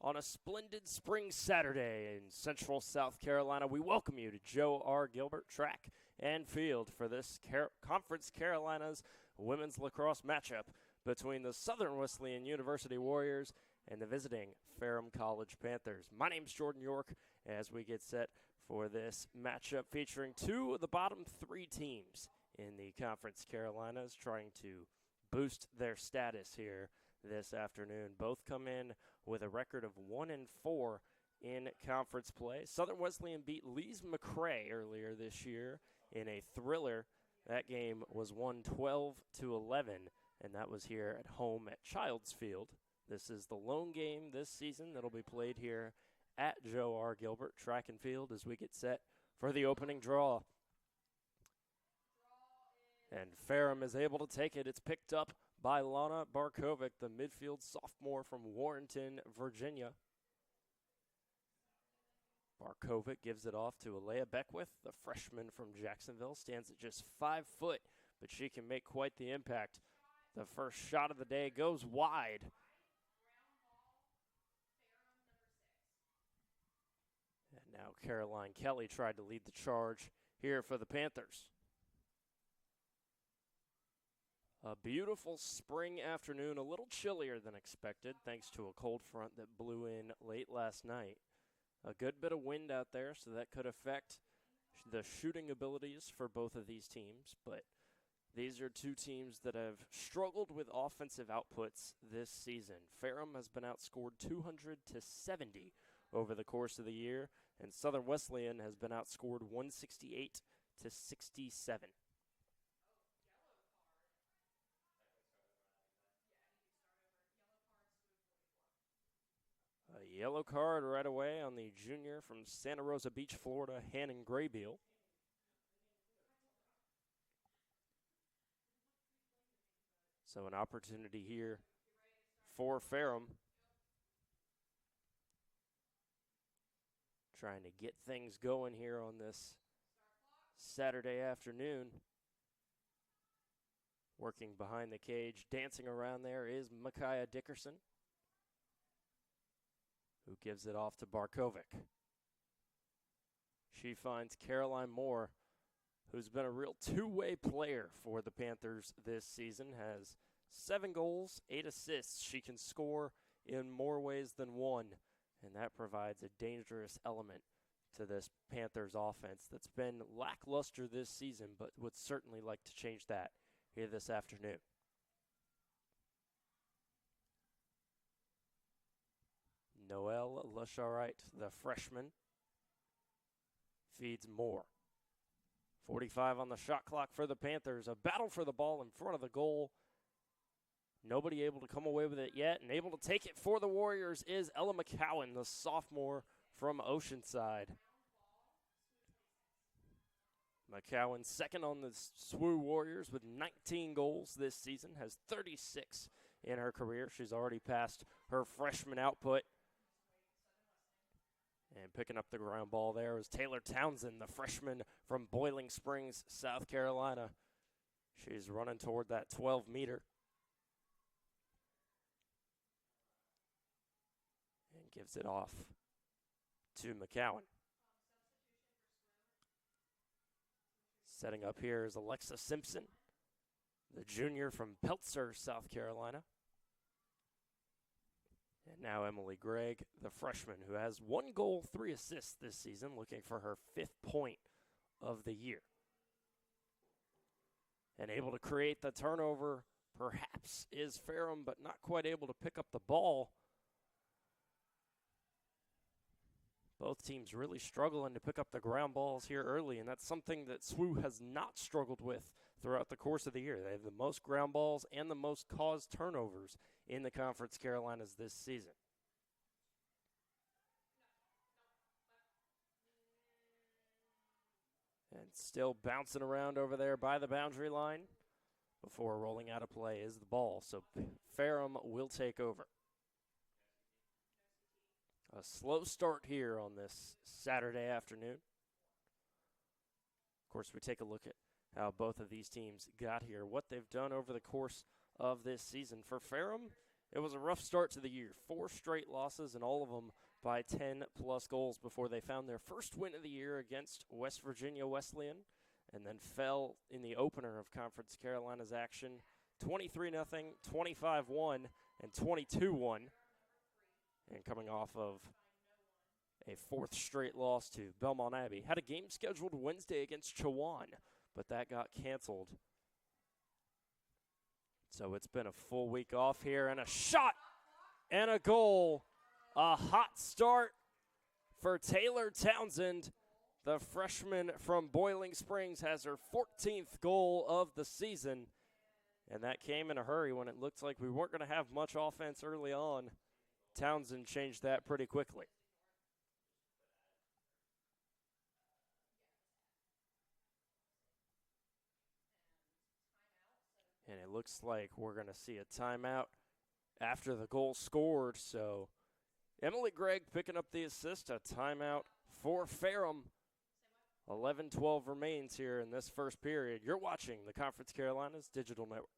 On a splendid spring Saturday in Central South Carolina, we welcome you to Joe R. Gilbert Track and Field for this Conference Carolinas women's lacrosse matchup between the Southern Wesleyan University Warriors and the visiting Ferrum College Panthers. My name's Jordan York as we get set for this matchup featuring two of the bottom three teams in the Conference Carolinas trying to boost their status here this afternoon. Both come in with a record of 1-4 in conference play. Southern Wesleyan beat Lees McRae earlier this year in a thriller. That game was won 12-11, and that was here at home at Childs Field. This is the lone game this season that'll be played here at Joe R. Gilbert Track and Field as we get set for the opening draw. And Ferrum is able to take it. It's picked up by Lana Barkovic, the midfield sophomore from Warrenton, Virginia. Barkovic gives it off to Alea Beckwith, the freshman from Jacksonville. Stands at just 5 foot, but she can make quite the impact. The first shot of the day goes wide. And now Caroline Kelly tried to lead the charge here for the Panthers. A beautiful spring afternoon, a little chillier than expected thanks to a cold front that blew in late last night. A good bit of wind out there, so that could affect the shooting abilities for both of these teams. But these are two teams that have struggled with offensive outputs this season. Ferrum has been outscored 200-70 over the course of the year, and Southern Wesleyan has been outscored 168-67. A yellow card right away on the junior from Santa Rosa Beach, Florida, Hannon Graybeal. So an opportunity here for Ferrum. Trying to get things going here on this Saturday afternoon. Working behind the cage, dancing around there is Micaiah Dickerson, who gives it off to Barkovic. She finds Caroline Moore, who's been a real two-way player for the Panthers this season, has 7 goals, 8 assists. She can score in more ways than one, and that provides a dangerous element to this Panthers offense that's been lackluster this season, but would certainly like to change that here this afternoon. Noelle Lecharite, the freshman, feeds Moore. 45 on the shot clock for the Panthers. A battle for the ball in front of the goal. Nobody able to come away with it yet, and able to take it for the Warriors is Ella McCowan, the sophomore from Oceanside. McCowan second on the SWU Warriors with 19 goals this season, has 36 in her career. She's already passed her freshman output. And picking up the ground ball there is Taylor Townsend, the freshman from Boiling Springs, South Carolina. She's running toward that 12-meter. And gives it off to McCowan. Setting up here is Alexa Simpson, the junior from Peltzer, South Carolina. And now Emily Gregg, the freshman, who has 1 goal, 3 assists this season, looking for her 5th point of the year. And able to create the turnover, perhaps, is Ferrum, but not quite able to pick up the ball. Both teams really struggling to pick up the ground balls here early, and that's something that SWU has not struggled with throughout the course of the year. They have the most ground balls and the most caused turnovers in the Conference Carolinas this season. And still bouncing around over there by the boundary line before rolling out of play is the ball. So Ferrum will take over. A slow start here on this Saturday afternoon. Of course, we take a look at how both of these teams got here, what they've done over the course of this season. For Ferrum, It was a rough start to the year. 4 straight losses, and all of them by 10-plus goals before they found their first win of the year against West Virginia Wesleyan, and then fell in the opener of Conference Carolina's action, 23-0, 25-1, and 22-1. And coming off of a 4th straight loss to Belmont Abbey. Had a game scheduled Wednesday against Chowan, but that got canceled. So it's been a full week off here, and a shot and a goal. A hot start for Taylor Townsend. The freshman from Boiling Springs has her 14th goal of the season, and that came in a hurry when it looked like we weren't going to have much offense early on. Townsend changed that pretty quickly. And it looks like we're going to see a timeout after the goal scored. So Emily Gregg picking up the assist, a timeout for Ferrum. 11-12 remains here in this first period. You're watching the Conference Carolinas Digital Network.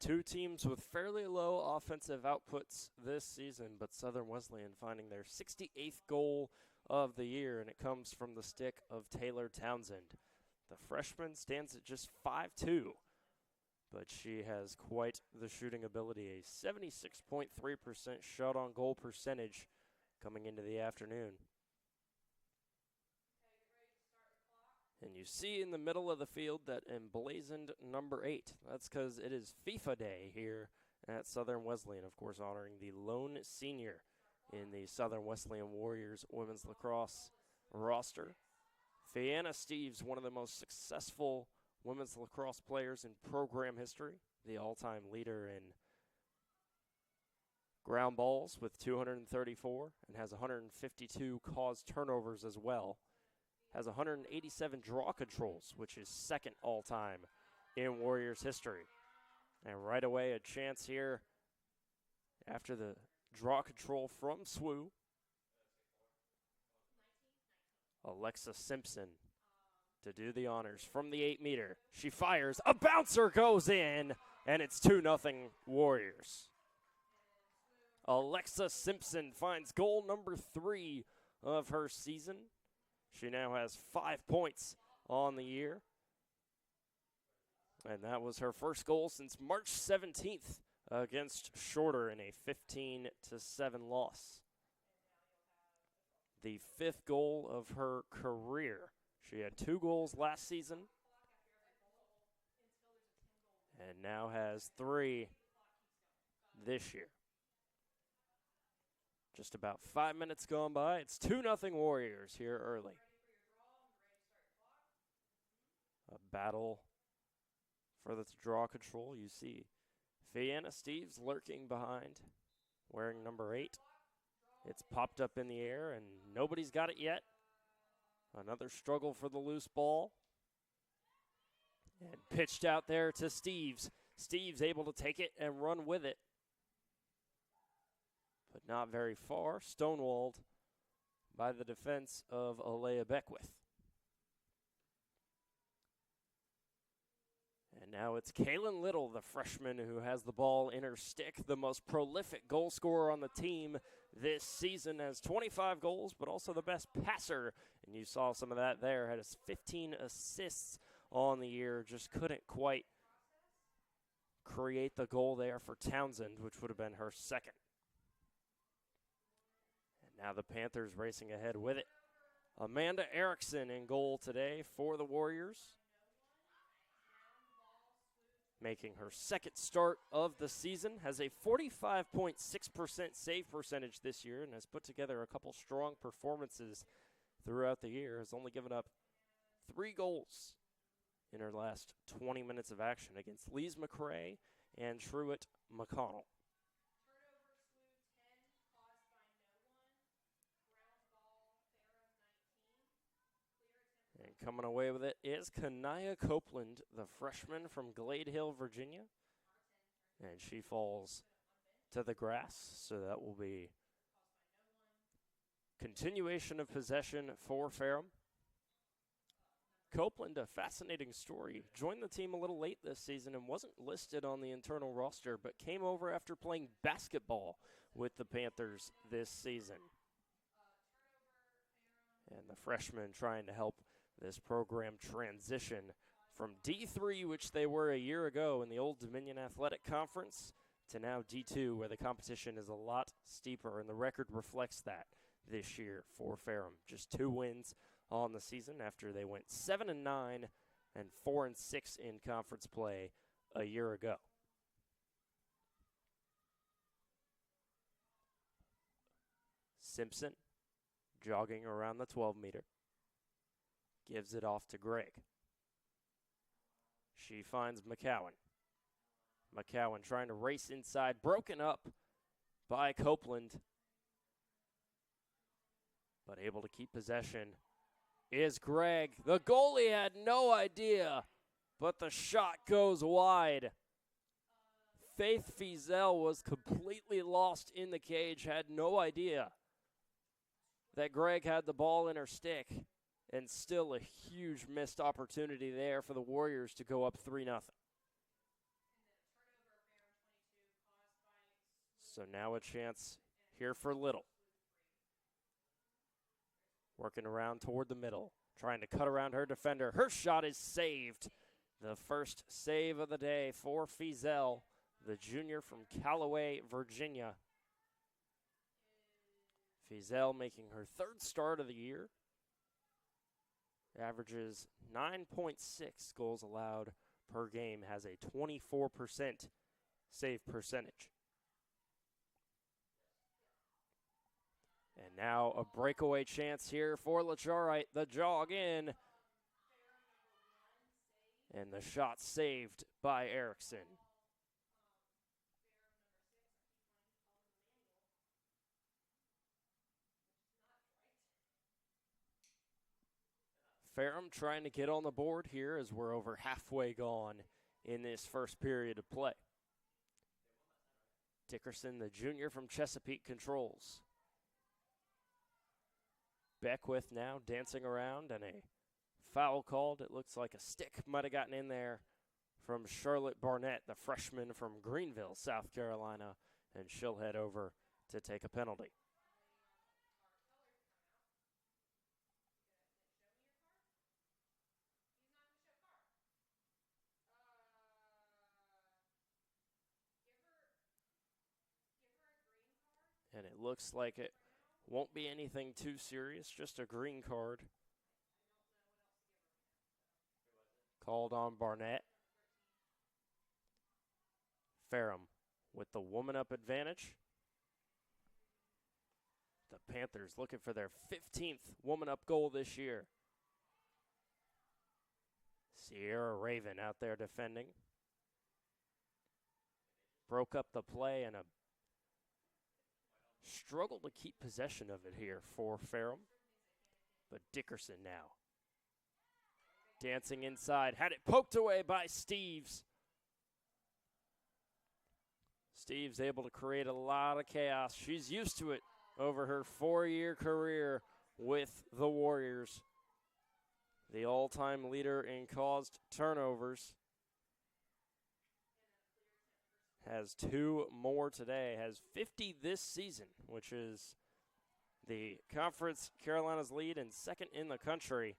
Two teams with fairly low offensive outputs this season, but Southern Wesleyan finding their 68th goal of the year, and it comes from the stick of Taylor Townsend. The freshman stands at just 5'2", but she has quite the shooting ability, a 76.3% shot on goal percentage coming into the afternoon. And you see in the middle of the field that emblazoned number 8. That's because it is FIFA Day here at Southern Wesleyan, of course, honoring the lone senior in the Southern Wesleyan Warriors women's lacrosse roster. Fianna Steves, one of the most successful women's lacrosse players in program history, the all-time leader in ground balls with 234 and has 152 caused turnovers as well. Has 187 draw controls, which is second all-time in Warriors history. And right away, a chance here after the draw control from SWU. Alexa Simpson to do the honors from the 8-meter. She fires, a bouncer goes in, and it's 2-0 Warriors. Alexa Simpson finds goal number 3 of her season. She now has 5 points on the year. And that was her first goal since March 17th against Shorter in a 15-7 loss. The 5th goal of her career. She had 2 goals last season and now has 3 this year. Just about 5 minutes gone by. It's 2-0 Warriors here early. A battle for the draw control. You see Fianna Steves lurking behind, wearing number 8. It's popped up in the air, and nobody's got it yet. Another struggle for the loose ball. And pitched out there to Steves. Steves able to take it and run with it, but not very far. Stonewalled by the defense of Alea Beckwith. And now it's Kaylin Little, the freshman, who has the ball in her stick, the most prolific goal scorer on the team this season, has 25 goals, but also the best passer. And you saw some of that there, had 15 assists on the year, just couldn't quite create the goal there for Townsend, which would have been her second. And now the Panthers racing ahead with it. Amanda Erickson in goal today for the Warriors, making her second start of the season, has a 45.6% save percentage this year and has put together a couple strong performances throughout the year, has only given up 3 goals in her last 20 minutes of action against Lees McRae and Truett McConnell. And coming away with it is Kanaya Copeland, the freshman from Glade Hill, Virginia. And she falls to the grass, so that will be continuation of possession for Ferrum. Copeland, a fascinating story, joined the team a little late this season and wasn't listed on the internal roster, but came over after playing basketball with the Panthers this season. And the freshman trying to help this program transition from D3, which they were a year ago in the Old Dominion Athletic Conference, to now D2, where the competition is a lot steeper, and the record reflects that this year for Ferrum. Just 2 wins on the season after they went 7-9 and 4-6 in conference play a year ago. Simpson jogging around the 12-meter. Gives it off to Gregg. She finds McCowan. McCowan trying to race inside, broken up by Copeland, but able to keep possession is Gregg. The goalie had no idea, but the shot goes wide. Faith Fizel was completely lost in the cage, had no idea that Gregg had the ball in her stick, and still a huge missed opportunity there for the Warriors to go up 3-0. So now a chance here for Little. Working around toward the middle, trying to cut around her defender. Her shot is saved. The first save of the day for Fizel, the junior from Callaway, Virginia. Fizel making her 3rd start of the year. Averages 9.6 goals allowed per game, has a 24% save percentage. And now a breakaway chance here for Lacharite. The jog in. And the shot saved by Erickson. Ferrum trying to get on the board here as we're over halfway gone in this first period of play. Dickerson, the junior from Chesapeake, controls. Beckwith now dancing around, and a foul called. It looks like a stick might have gotten in there from Charlotte Barnett, the freshman from Greenville, South Carolina, and she'll head over to take a penalty. And it looks like it won't be anything too serious, just a green card. Called on Barnett. Ferrum with the woman-up advantage. The Panthers looking for their 15th woman-up goal this year. Sierra Raven out there defending. Broke up the play and a struggle to keep possession of it here for Ferrum. But Dickerson now. Dancing inside. Had it poked away by Steves. Steves able to create a lot of chaos. She's used to it over her 4-year career with the Warriors. The all-time leader in caused turnovers. Has 2 more today. Has 50 this season, which is the Conference Carolina's lead and 2nd in the country.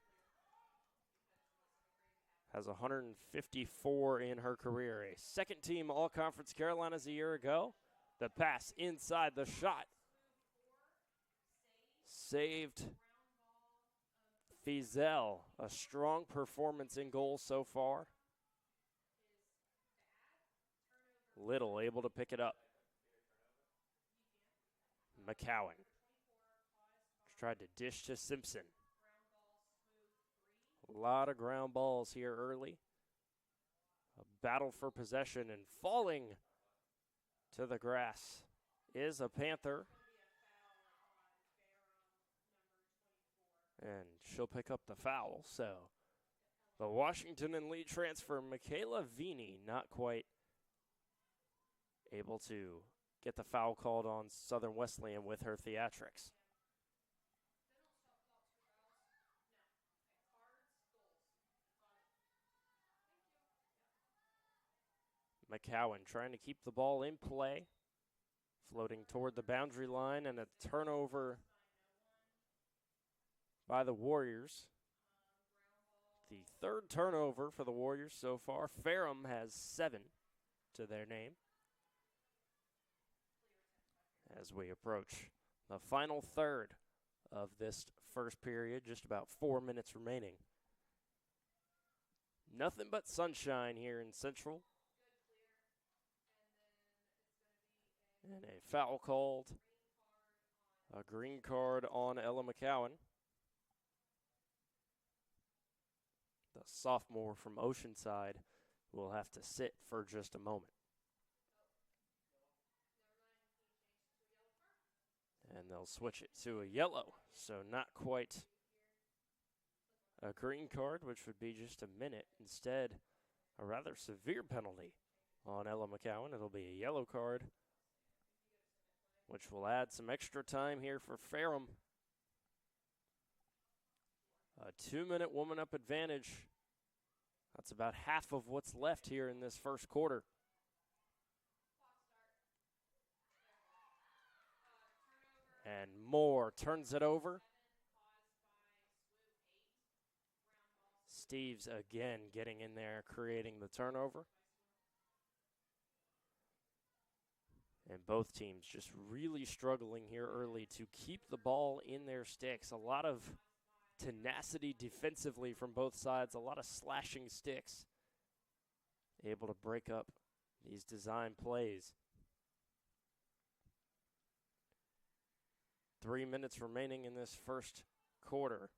Has 154 in her career. A 2nd-team All-Conference Carolinas a year ago. The pass inside, the shot. Saved Fizel. A strong performance in goal so far. Little able to pick it up. McCowan tried to dish to Simpson. A lot of ground balls here early. A battle for possession, and falling to the grass is a Panther. And she'll pick up the foul. So the Washington and Lee transfer, Michaela Vini, not quite able to get the foul called on Southern Wesleyan with her theatrics. McCowan trying to keep the ball in play, floating toward the boundary line, and a turnover by the Warriors. The third turnover for the Warriors so far. Ferrum has 7 to their name as we approach the final third of this first period, just about 4 minutes remaining. Nothing but sunshine here in Central. And a foul called, a green card on Ella McCowan. The sophomore from Oceanside will have to sit for just a moment. And they'll switch it to a yellow, so not quite a green card, which would be just a minute. Instead, a rather severe penalty on Ella McCowan. It'll be a yellow card, which will add some extra time here for Ferrum. A 2-minute woman-up advantage. That's about half of what's left here in this first quarter. And Moore turns it over. Steves again getting in there, creating the turnover. And both teams just really struggling here early to keep the ball in their sticks. A lot of tenacity defensively from both sides, a lot of slashing sticks. Able to break up these design plays. 3 minutes remaining in this first quarter.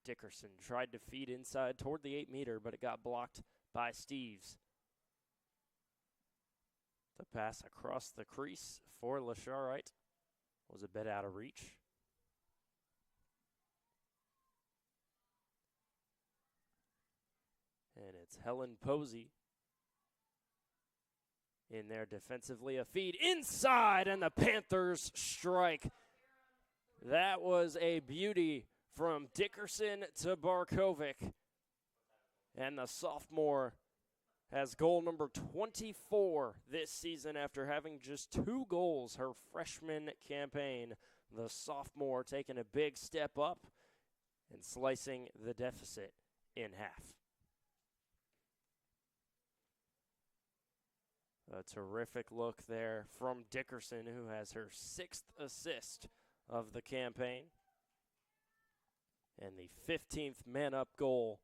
Dickerson tried to feed inside toward the 8-meter, but it got blocked by Steves. The pass across the crease for Lasharite was a bit out of reach. And it's Helen Posey in there defensively. A feed inside, and the Panthers strike. That was a beauty from Dickerson to Barkovic. And the sophomore has goal number 24 this season after having just 2 goals her freshman campaign. The sophomore taking a big step up and slicing the deficit in half. A terrific look there from Dickerson, who has her 6th assist of the campaign. And the 15th man-up goal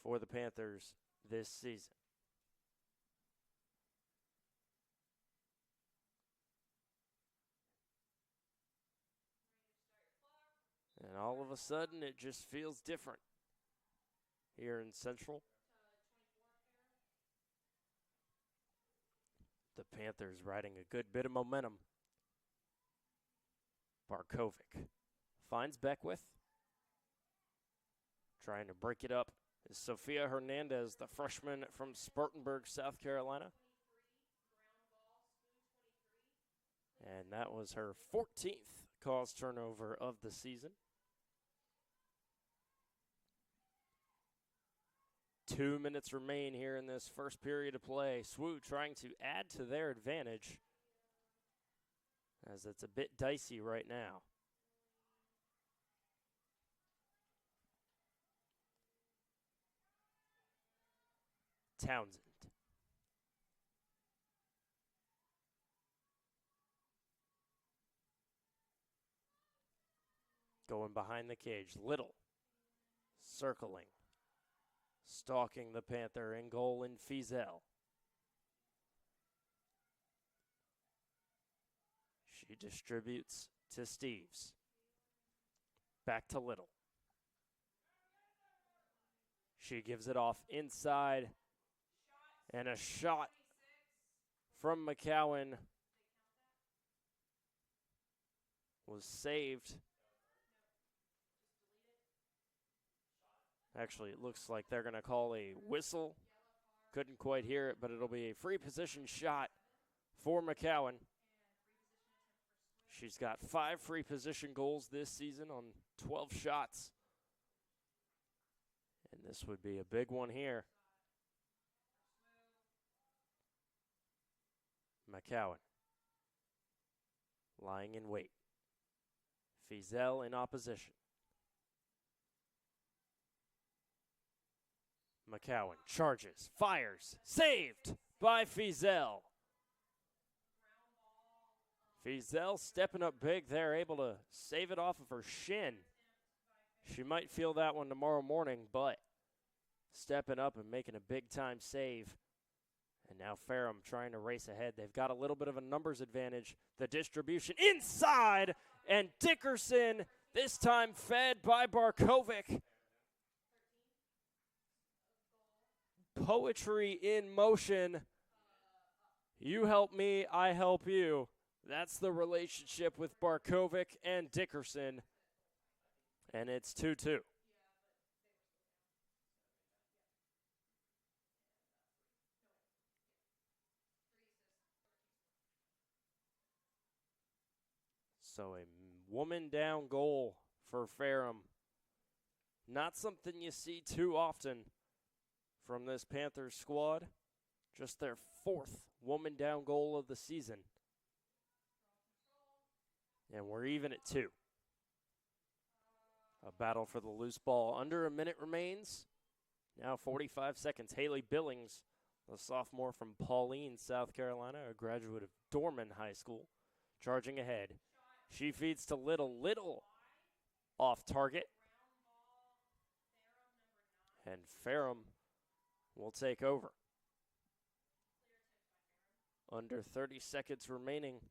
for the Panthers this season. And all of a sudden, it just feels different here in Central. The Panthers riding a good bit of momentum. Barkovic finds Beckwith. Trying to break it up is Sophia Hernandez, the freshman from Spartanburg, South Carolina. And that was her 14th cause turnover of the season. 2 minutes remain here in this first period of play. SWU trying to add to their advantage, as it's a bit dicey right now. Townsend. Going behind the cage. Little. Circling. Stalking the Panther in goal in Fizel. She distributes to Steves. Back to Little. She gives it off inside. And a shot from McCowan was saved. Actually, it looks like they're going to call a whistle. Couldn't quite hear it, but it'll be a free position shot for McCowan. She's got 5 free position goals this season on 12 shots. And this would be a big one here. McCowan lying in wait. Fizel in opposition. McCowan charges, fires, saved by Fizel. Fizel stepping up big there, able to save it off of her shin. She might feel that one tomorrow morning, but stepping up and making a big-time save. And now Ferrum trying to race ahead. They've got a little bit of a numbers advantage. The distribution inside, and Dickerson, this time fed by Barkovic. Poetry in motion. You help me, I help you. That's the relationship with Barkovic and Dickerson. And it's 2-2. So a woman down goal for Ferrum. Not something you see too often from this Panthers squad. Just their 4th woman down goal of the season. And we're even at 2. A battle for the loose ball. Under a minute remains. Now 45 seconds. Haley Billings, a sophomore from Pauline, South Carolina, a graduate of Dorman High School, charging ahead. She feeds to Little. Little off target. And Ferrum will take over. Under 30 seconds remaining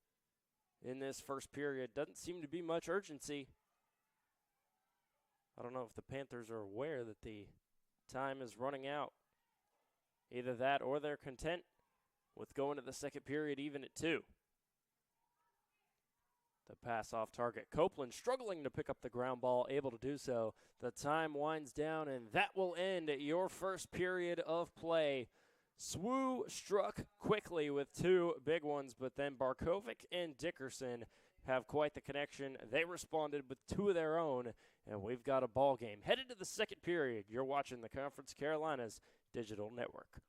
in this first period. Doesn't seem to be much urgency. I don't know if the Panthers are aware that the time is running out. Either that or they're content with going to the second period even at 2. The pass off target. Copeland struggling to pick up the ground ball, able to do so. The time winds down, and that will end your first period of play. SWU struck quickly with 2 big ones, but then Barkovic and Dickerson have quite the connection. They responded with 2 of their own, and we've got a ball game. Headed to the second period, you're watching the Conference Carolinas Digital Network.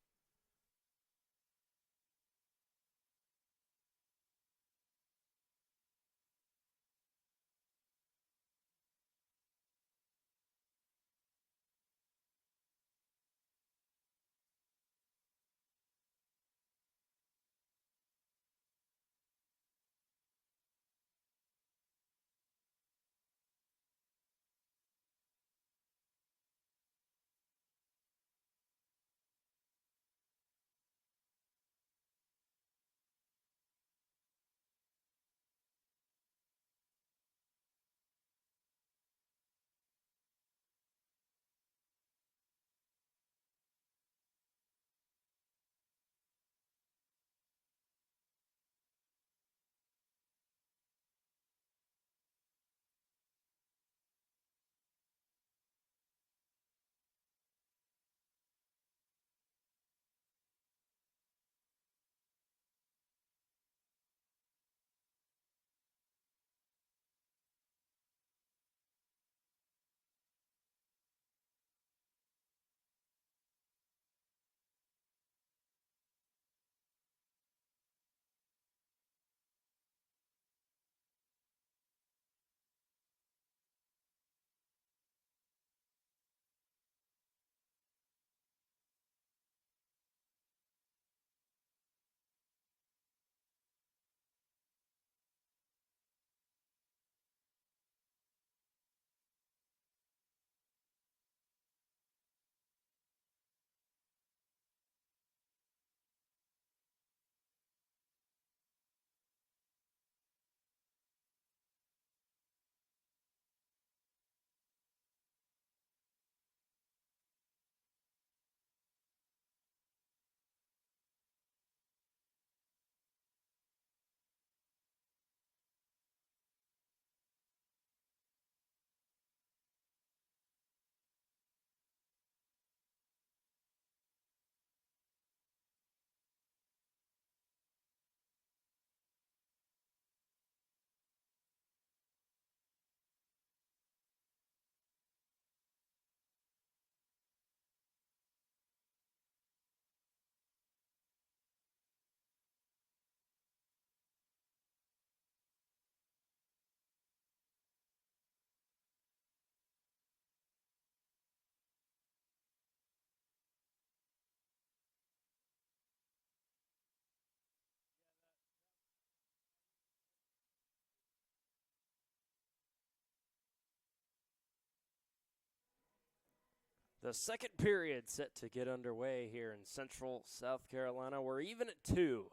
The second period set to get underway here in Central South Carolina. We're even at 2.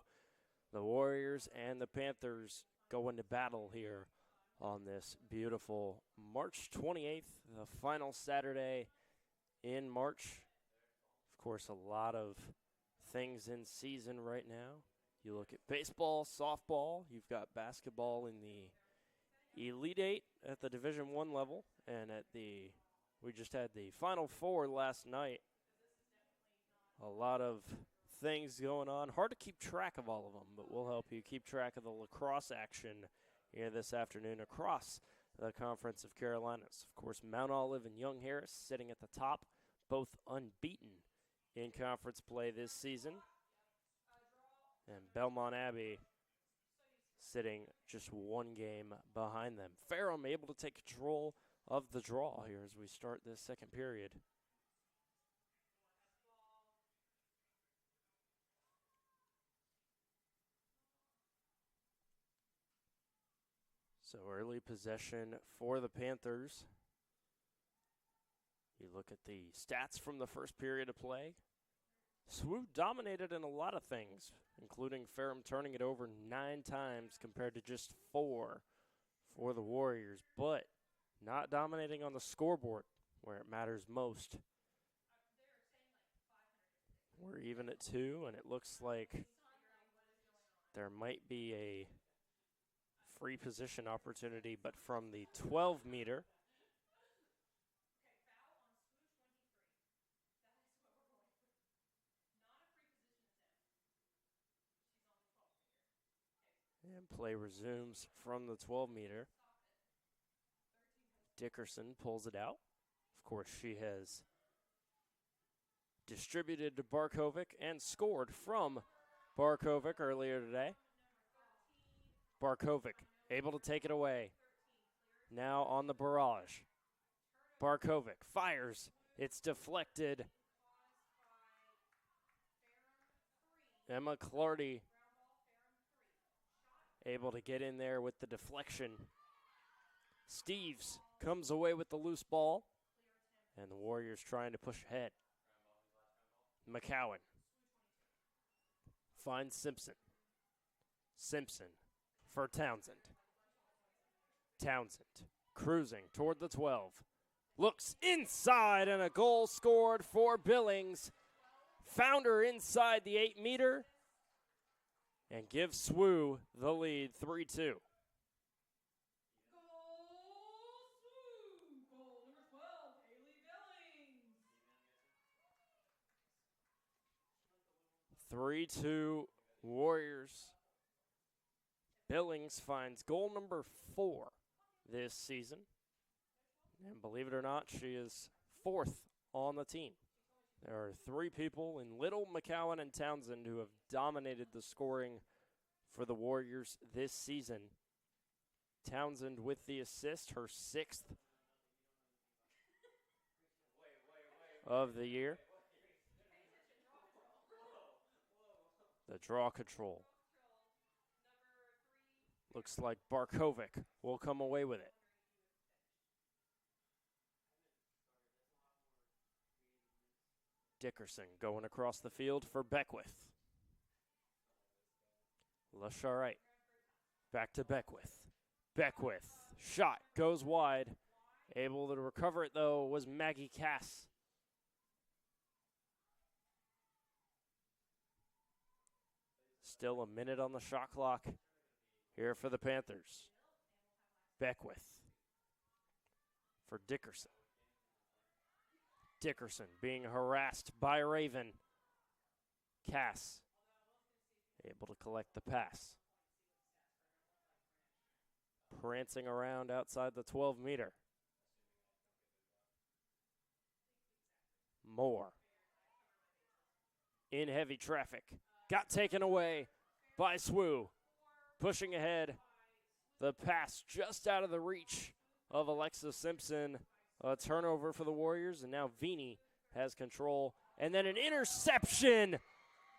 The Warriors and the Panthers go into battle here on this beautiful March 28th, the final Saturday in March. Of course, a lot of things in season right now. You look at baseball, softball, you've got basketball in the Elite Eight at the Division I level, and we just had the Final Four last night. A lot of things going on. Hard to keep track of all of them, but we'll help you keep track of the lacrosse action here this afternoon across the Conference of Carolinas. Of course, Mount Olive and Young Harris sitting at the top, both unbeaten in conference play this season. And Belmont Abbey sitting just one game behind them. Ferrum able to take control of the draw here as we start this second period. So early possession for the Panthers. You look at the stats from the first period of play. SWU dominated in a lot of things, including Ferrum turning it over 9 times compared to just 4 for the Warriors, but not dominating on the scoreboard where it matters most. We're even at 2, and it looks like there might be a free position opportunity, but from the 12-meter. And play resumes from the 12-meter. Dickerson pulls it out. Of course, she has distributed to Barkovic and scored from Barkovic earlier today. Barkovic able to take it away. Now on the barrage. Barkovic fires. It's deflected. Emma Clardy able to get in there with the deflection. Steves comes away with the loose ball. And the Warriors trying to push ahead. McCowan finds Simpson. Simpson for Townsend. Townsend cruising toward the 12. Looks inside and a goal scored for Billings. Found her inside the 8-meter and gives SWU the lead 3-2. 3-2 Warriors. Billings finds goal number 4 this season. And believe it or not, she is 4th on the team. There are 3 people in Little, McCowan, and Townsend who have dominated the scoring for the Warriors this season. Townsend with the assist, her 6th of the year. The draw control. Looks like Barkovic will come away with it. Dickerson going across the field for Beckwith. Lasharite back to Beckwith. Beckwith, shot goes wide. Able to recover it, though, was Maggie Cass. Still a minute on the shot clock here for the Panthers. Beckwith for Dickerson. Dickerson being harassed by Raven. Cass able to collect the pass. Prancing around outside the 12-meter. Moore in heavy traffic. Got taken away by SWU. Pushing ahead. The pass just out of the reach of Alexa Simpson. A turnover for the Warriors, and now Vini has control. And then an interception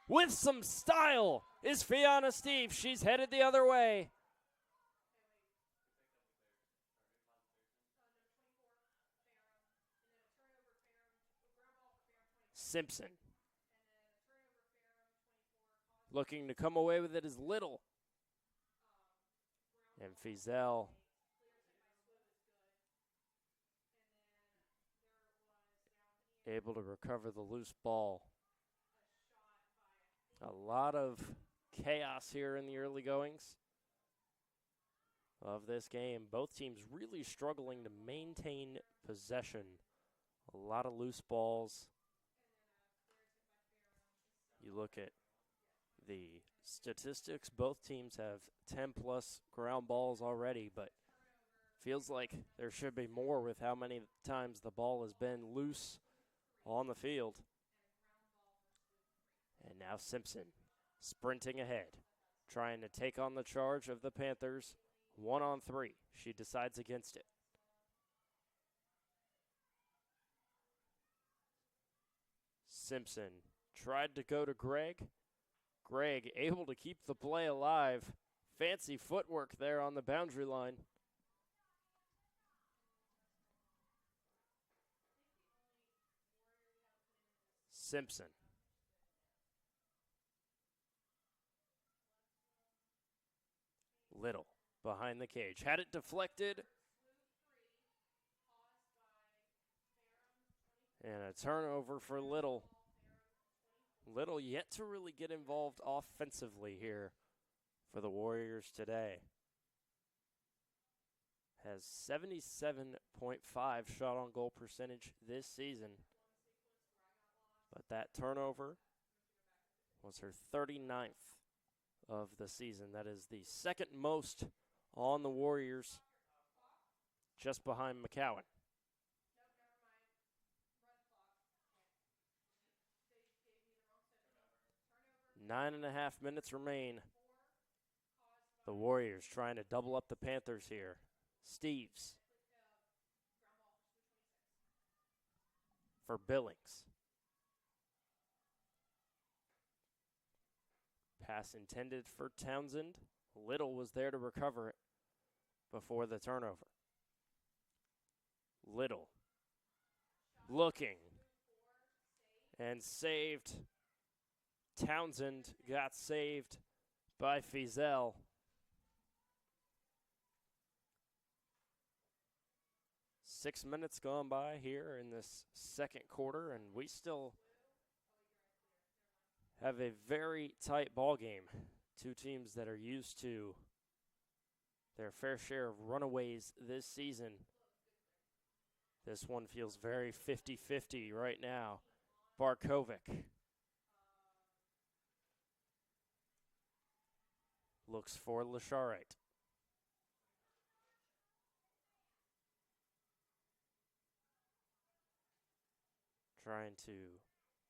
with some style is Fiona Steve. She's headed the other way. Simpson. Looking to come away with it is Little. And Fizel able to recover the loose ball. A lot of chaos here in the early goings of this game. Both teams really struggling to maintain possession. A lot of loose balls. You look at the statistics, both teams have 10-plus ground balls already, but feels like there should be more with how many times the ball has been loose on the field. And now Simpson sprinting ahead, trying to take on the charge of the Panthers. 1-on-3. She decides against it. Simpson tried to go to Greg. Greg able to keep the play alive. Fancy footwork there on the boundary line. Simpson. Little behind the cage. Had it deflected. And a turnover for Little. Little yet to really get involved offensively here for the Warriors today. Has 77.5 shot on goal percentage this season. But that turnover was her 39th of the season. That is the second most on the Warriors, just behind McCowan. 9.5 minutes remain. The Warriors trying to double up the Panthers here. Steves for Billings. Pass intended for Townsend. Little was there to recover it before the turnover. Little looking and saved. Townsend got saved by Fizel. Six minutes gone by here in this second quarter, and we still have a very tight ball game. Two teams that are used to their fair share of runaways this season. This one feels very 50-50 right now. Barkovic looks for Lasharite. Trying to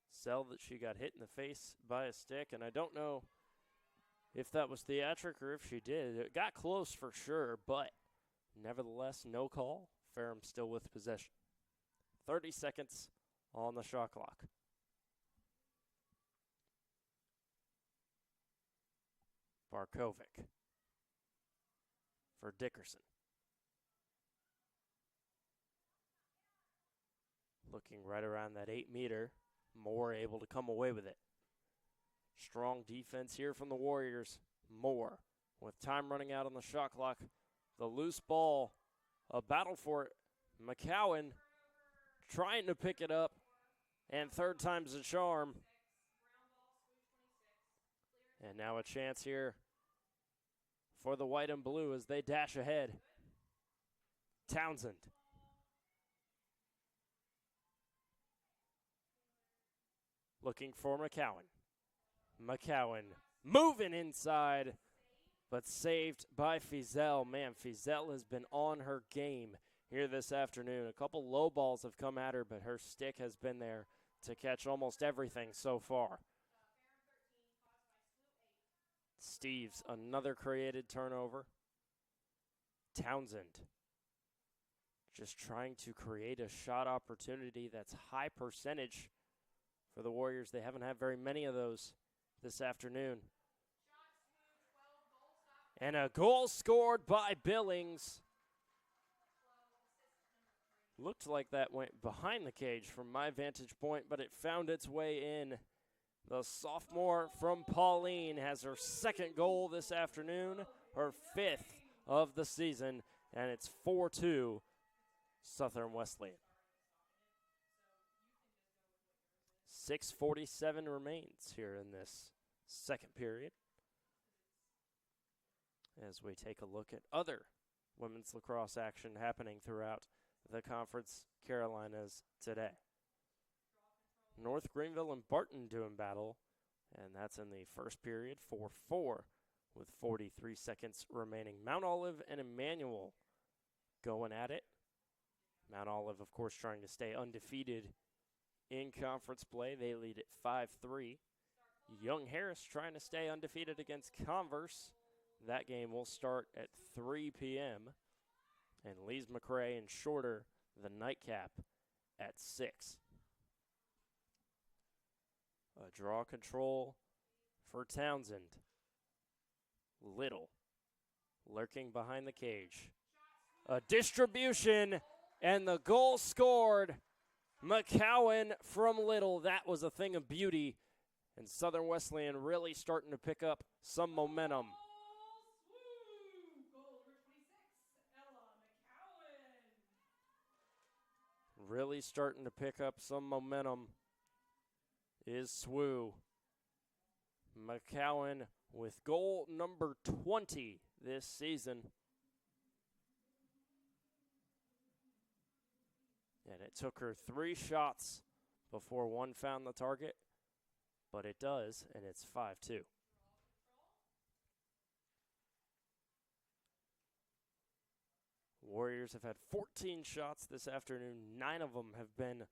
sell that she got hit in the face by a stick, and I don't know if that was theatric or if she did. It got close for sure, but nevertheless, no call. Ferrum still with possession. 30 seconds on the shot clock. Barkovic for Dickerson. Looking right around that 8-meter. Moore able to come away with it. Strong defense here from the Warriors. Moore with time running out on the shot clock. The loose ball, a battle for it. McCowan trying to pick it up, and third time's a charm. And now a chance here for the white and blue as they dash ahead. Townsend. Looking for McCowan. McCowan moving inside, but saved by Fizel. Man, Fizel has been on her game here this afternoon. A couple low balls have come at her, but her stick has been there to catch almost everything so far. Steves, another created turnover. Townsend just trying to create a shot opportunity that's high percentage for the Warriors. They haven't had very many of those this afternoon. And a goal scored by Billings. Looked like that went behind the cage from my vantage point, but it found its way in. The sophomore from Pauline has her second goal this afternoon, her fifth of the season, and it's 4-2 Southern Wesleyan. 6:47 remains here in this second period as we take a look at other women's lacrosse action happening throughout the Conference Carolinas today. North Greenville and Barton doing battle, and that's in the first period, 4-4 with 43 seconds remaining. Mount Olive and Emmanuel going at it. Mount Olive, of course, trying to stay undefeated in conference play. They lead at 5-3. Young Harris trying to stay undefeated against Converse. That game will start at 3 p.m. And Lees McRae and Shorter, the nightcap, at 6. A draw control for Townsend. Little lurking behind the cage. A distribution, and the goal scored. McCowan from Little. That was a thing of beauty. And Southern Wesleyan really starting to pick up some momentum. Really starting to pick up some momentum is SWU. McCowan with goal number 20 this season. And it took her 3 shots before one found the target, but it does, and it's 5-2. Warriors have had 14 shots this afternoon. 9 of them have been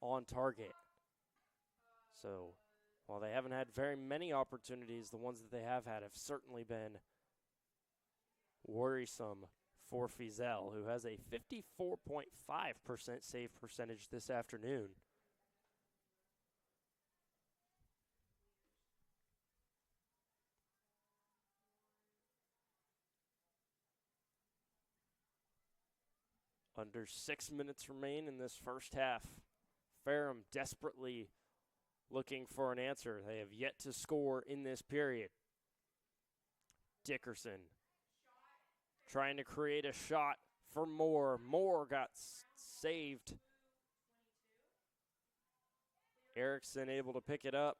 on target. So while they haven't had very many opportunities, the ones that they have had have certainly been worrisome for Fizel, who has a 54.5% save percentage this afternoon. Under 6 minutes remain in this first half. Ferrum desperately looking for an answer. They have yet to score in this period. Dickerson trying to create a shot for Moore. Moore got saved. Erickson able to pick it up.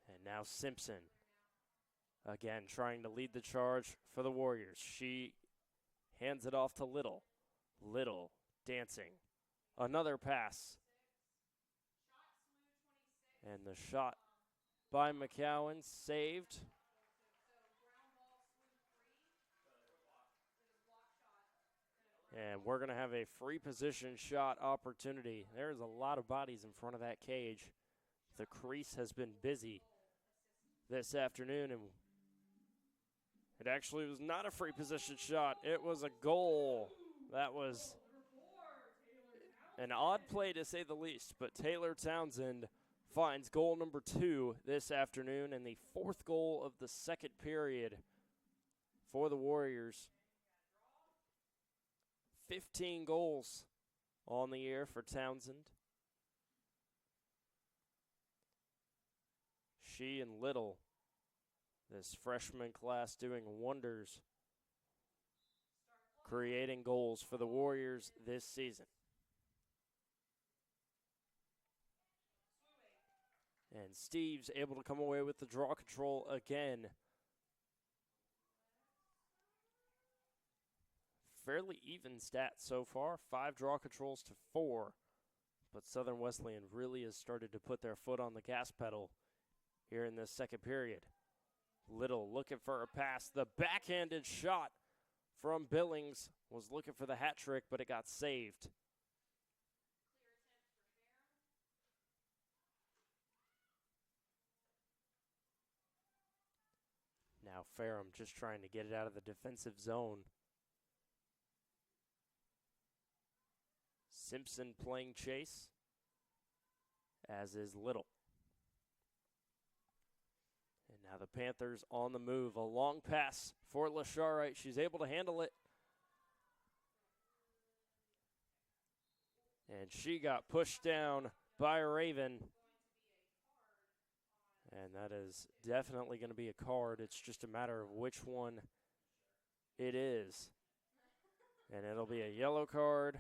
And now Simpson again trying to lead the charge for the Warriors. She hands it off to Little. Little dancing. Another pass. And the shot by McCowan saved. And we're going to have a free position shot opportunity. There's a lot of bodies in front of that cage. The crease has been busy this afternoon, and it actually was not a free position shot. It was a goal. That was an odd play to say the least, but Taylor Townsend finds goal number 2 this afternoon and the 4th goal of the second period for the Warriors. 15 goals on the year for Townsend. She and Little, this freshman class, doing wonders, creating goals for the Warriors this season. And Steve's able to come away with the draw control again. Fairly even stats so far, 5 draw controls to 4. But Southern Wesleyan really has started to put their foot on the gas pedal here in this second period. Little looking for a pass. The backhanded shot from Billings was looking for the hat trick, but it got saved. Now Ferrum just trying to get it out of the defensive zone. Simpson playing chase, as is Little. And now the Panthers on the move. A long pass for Lacrosse. She's able to handle it. And she got pushed down by Raven. And that is definitely going to be a card. It's just a matter of which one it is. And it'll be a yellow card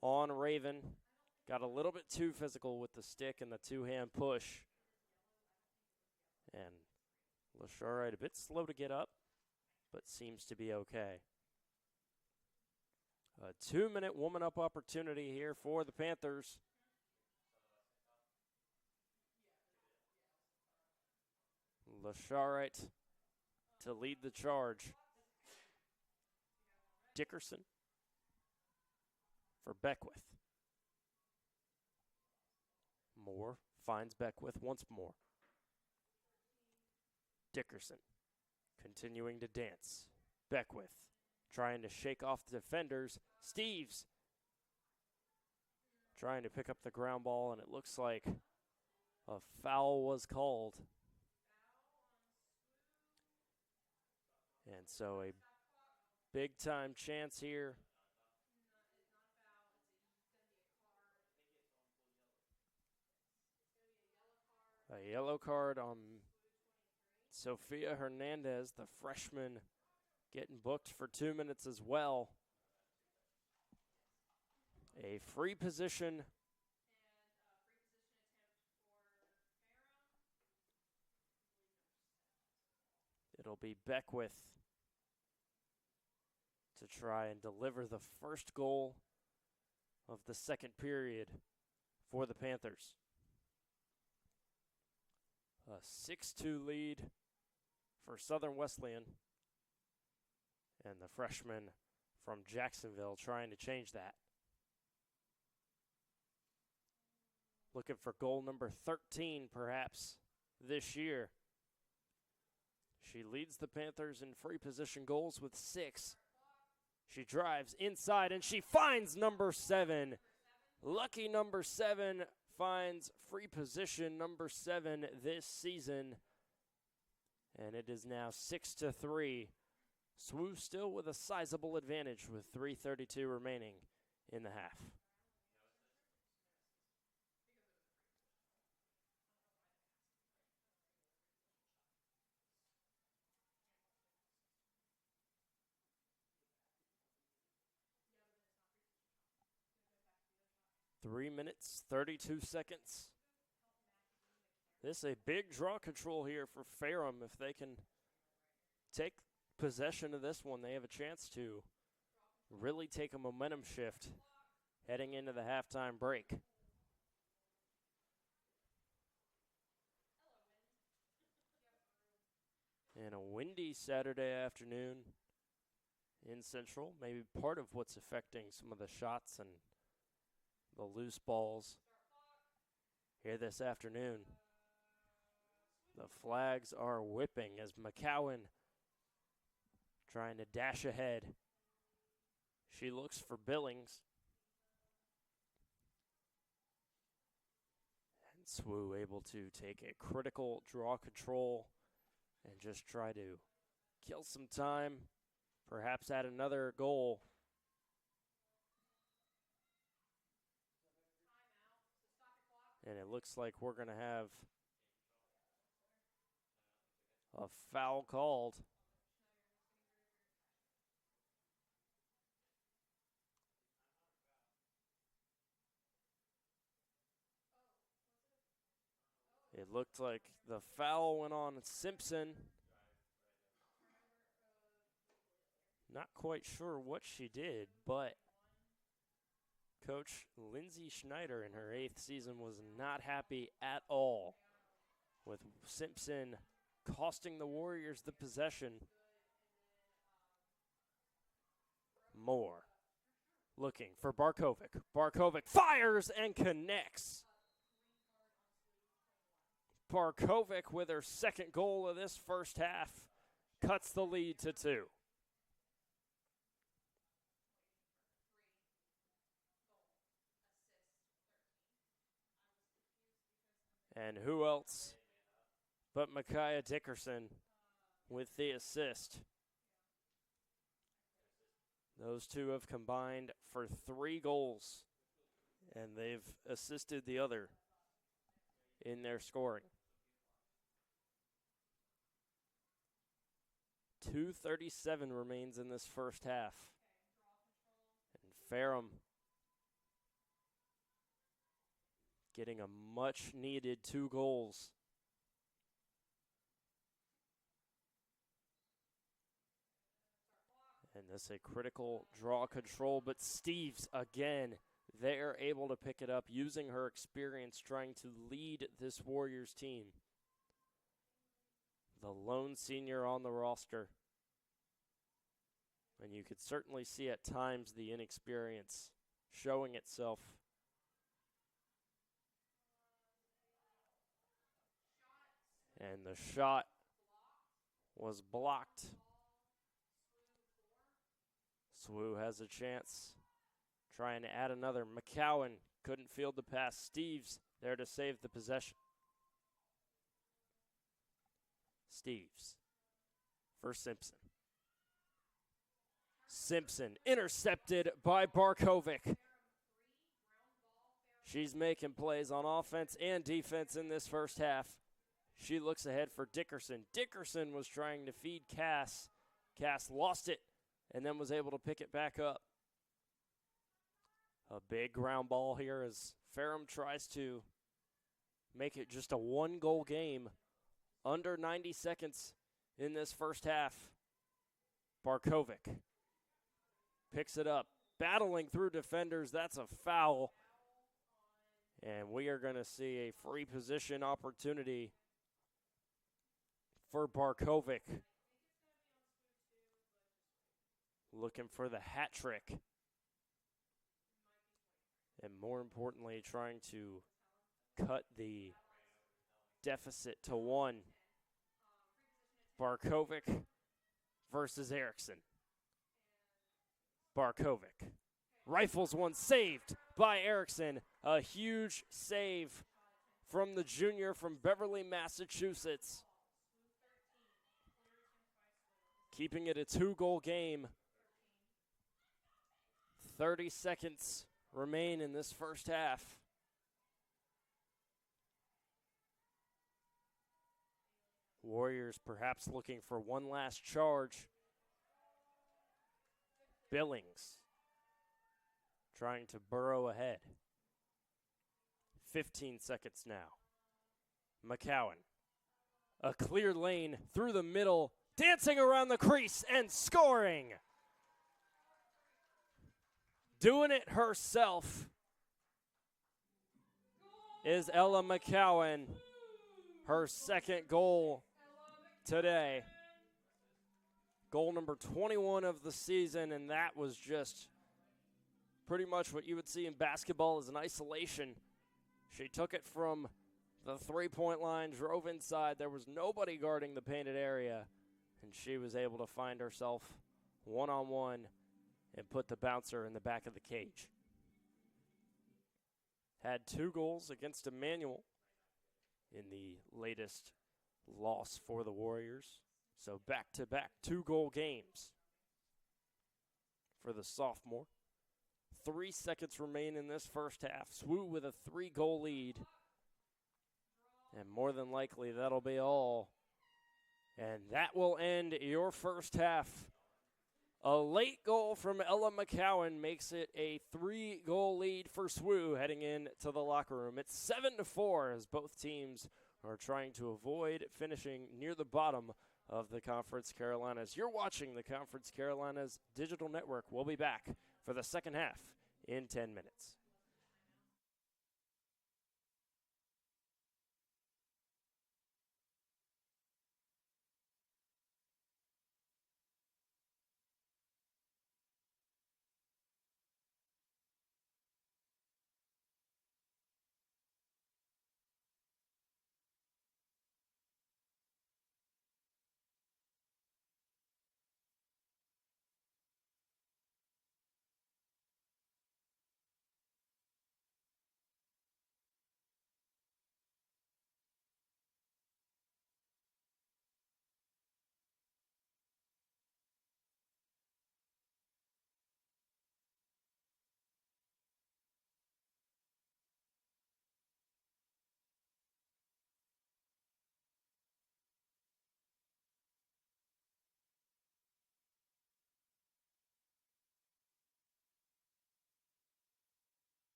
on Raven. Got a little bit too physical with the stick and the two-hand push. And Lacrosse a bit slow to get up, but seems to be okay. A 2-minute woman-up opportunity here for the Panthers. Lacrosse to lead the charge. Dickerson for Beckwith. Moore finds Beckwith once more. Dickerson continuing to dance. Beckwith trying to shake off the defenders. Steves trying to pick up the ground ball, and it looks like a foul was called. And so a big-time chance here. A yellow card on Sofia Hernandez, the freshman, getting booked for 2 minutes as well. A free position. It'll be Beckwith to try and deliver the first goal of the second period for the Panthers. A 6-2 lead for Southern Wesleyan. And the freshman from Jacksonville trying to change that. Looking for goal number 13, perhaps, this year. She leads the Panthers in free position goals with 6. She drives inside, and she finds number 7. Lucky number 7 finds free position number 7 this season. And it is now 6-3. SWU still with a sizable advantage with 3:32 remaining in the half. Three minutes, 32 seconds. This is a big draw control here for Ferrum. If they can take possession of this one, they have a chance to really take a momentum shift heading into the halftime break. And a windy Saturday afternoon in Central, maybe part of what's affecting some of the shots and the loose balls here this afternoon. The flags are whipping as McCowan trying to dash ahead. She looks for Billings. And SWU able to take a critical draw control and just try to kill some time, perhaps add another goal. And it looks like we're going to have a foul called. It looked like the foul went on Simpson. Not quite sure what she did, but Coach Lindsay Schneider in her 8th season was not happy at all with Simpson costing the Warriors the possession. Moore looking for Barkovic. Barkovic fires and connects. Barkovic with her second goal of this first half cuts the lead to 2. And who else but Micaiah Dickerson with the assist. Those two have combined for 3 goals, and they've assisted the other in their scoring. 2:37 remains in this first half. And Ferrum getting a much-needed 2 goals. And this a critical draw control, but Steves again, they're able to pick it up using her experience trying to lead this Warriors team. The lone senior on the roster. And you could certainly see at times the inexperience showing itself. And the shot was blocked. SWU has a chance. Trying to add another. McCowan couldn't field the pass. Steves there to save the possession. Steves for Simpson. Simpson intercepted by Barkovic. She's making plays on offense and defense in this first half. She looks ahead for Dickerson. Dickerson was trying to feed Cass. Cass lost it and then was able to pick it back up. A big ground ball here as Ferrum tries to make it just a 1-goal game. Under 90 seconds in this first half. Barkovic picks it up, battling through defenders. That's a foul. And we are going to see a free position opportunity for Barkovic. Looking for the hat trick. And more importantly, trying to cut the deficit to 1. Barkovic versus Erickson. Barkovic rifles one, saved by Erickson. A huge save from the junior from Beverly, Massachusetts. Keeping it a 2-goal game. 30 seconds remain in this first half. Warriors perhaps looking for one last charge. Billings trying to burrow ahead. 15 seconds now. McCowan. A clear lane through the middle, dancing around the crease and scoring. Doing it herself is Ella McCowan. Her second goal today. Goal number 21 of the season, and that was just pretty much what you would see in basketball as an isolation. She took it from the three-point line, drove inside. There was nobody guarding the painted area, and she was able to find herself one-on-one and put the bouncer in the back of the cage. Had 2 goals against Emmanuel in the latest loss for the Warriors. So back-to-back 2-goal games for the sophomore. 3 seconds remain in this first half. SWU with a 3-goal lead. And more than likely that'll be all. And that will end your first half. A late goal from Ella McCowan makes it a 3-goal lead for SWU heading into the locker room. It's 7-4 as both teams are trying to avoid finishing near the bottom of the Conference Carolinas. You're watching the Conference Carolinas Digital Network. We'll be back for the second half in 10 minutes.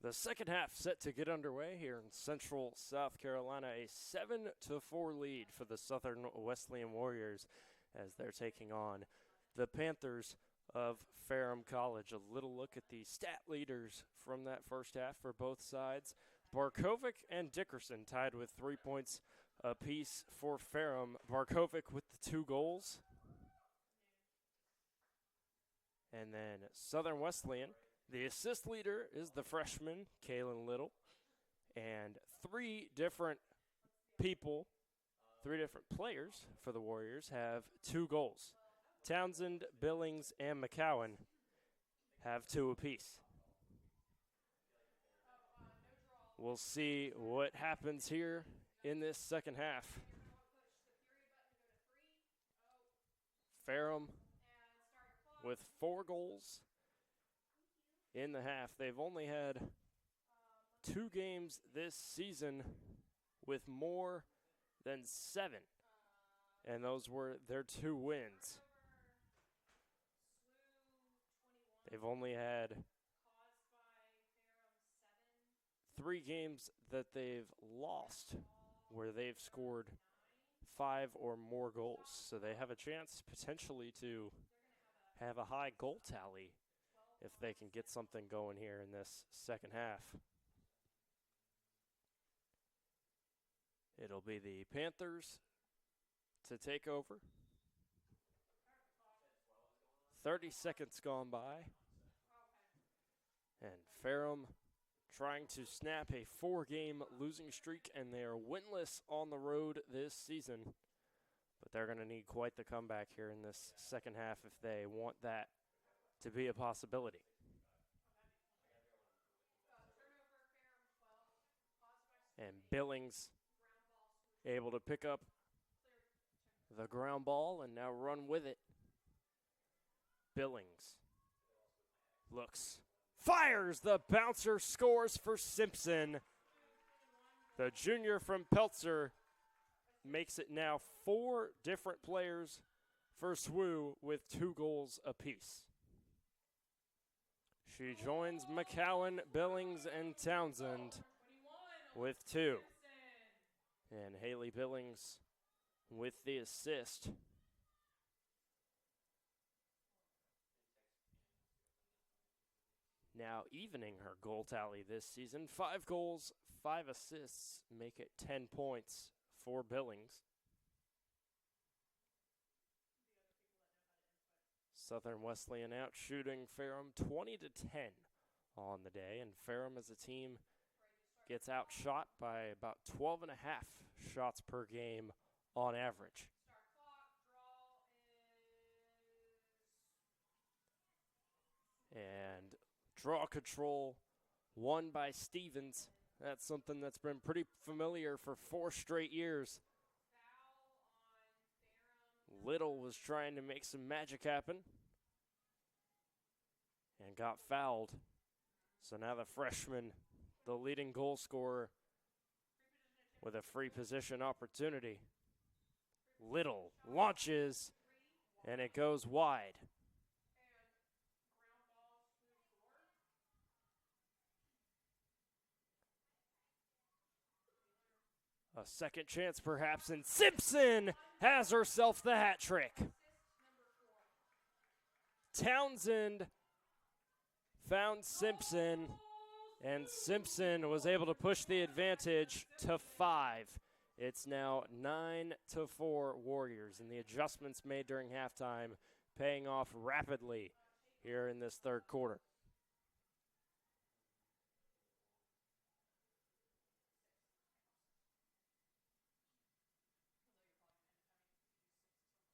The second half set to get underway here in Central South Carolina. A 7-4 lead for the Southern Wesleyan Warriors as they're taking on the Panthers of Ferrum College. A little look at the stat leaders from that first half for both sides. Barkovic and Dickerson tied with 3 points apiece for Ferrum. Barkovic with the 2 goals. And then Southern Wesleyan, the assist leader is the freshman, Kaylin Little. And 3 different people, 3 different players for the Warriors have 2 goals. Townsend, Billings, and McCowan have 2 apiece. We'll see what happens here in this second half. Ferrum with 4 goals in the half. They've only had 2 games this season with more than 7, and those were their 2 wins. They've only had 3 games that they've lost where they've scored 5 or more goals. So they have a chance potentially to have a high goal tally if they can get something going here in this second half. It'll be the Panthers to take over. 30 seconds gone by. And Ferrum trying to snap a 4-game losing streak, and they are winless on the road this season. But they're going to need quite the comeback here in this second half if they want that to be a possibility. And Billings able to pick up the ground ball and now run with it. Billings looks, fires, the bouncer, scores for Simpson. The junior from Peltzer makes it now 4 different players for SWU with 2 goals apiece. She joins McCowan, Billings, and Townsend with 2. And Haley Billings with the assist. Now evening her goal tally this season. 5 goals, 5 assists, make it 10 points for Billings. Southern Wesleyan out shooting Ferrum 20-10 on the day, and Ferrum as a team gets outshot by about 12.5 shots per game on average. And draw control won by Stevens. That's something that's been pretty familiar for 4 straight years. Little was trying to make some magic happen and got fouled. So now the freshman, the leading goal scorer, with a free position opportunity. Little launches, and it goes wide. A second chance perhaps, and Simpson has herself the hat trick. Townsend found Simpson, and Simpson was able to push the advantage to 5. It's now 9-4 Warriors, and the adjustments made during halftime paying off rapidly here in this third quarter.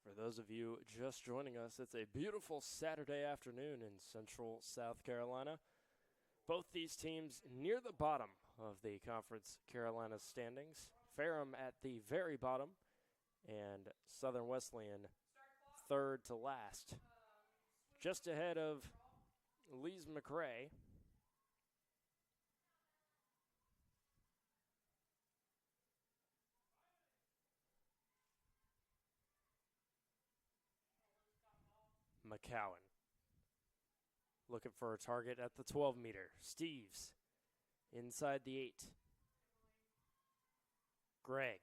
For those of you just joining us, it's a beautiful Saturday afternoon in Central South Carolina. Both these teams near the bottom of the Conference Carolina standings. Ferrum at the very bottom, and Southern Wesleyan third to last. Just ahead of Lees McRae. McCowan looking for a target at the 12-meter. Steves inside the 8. Greg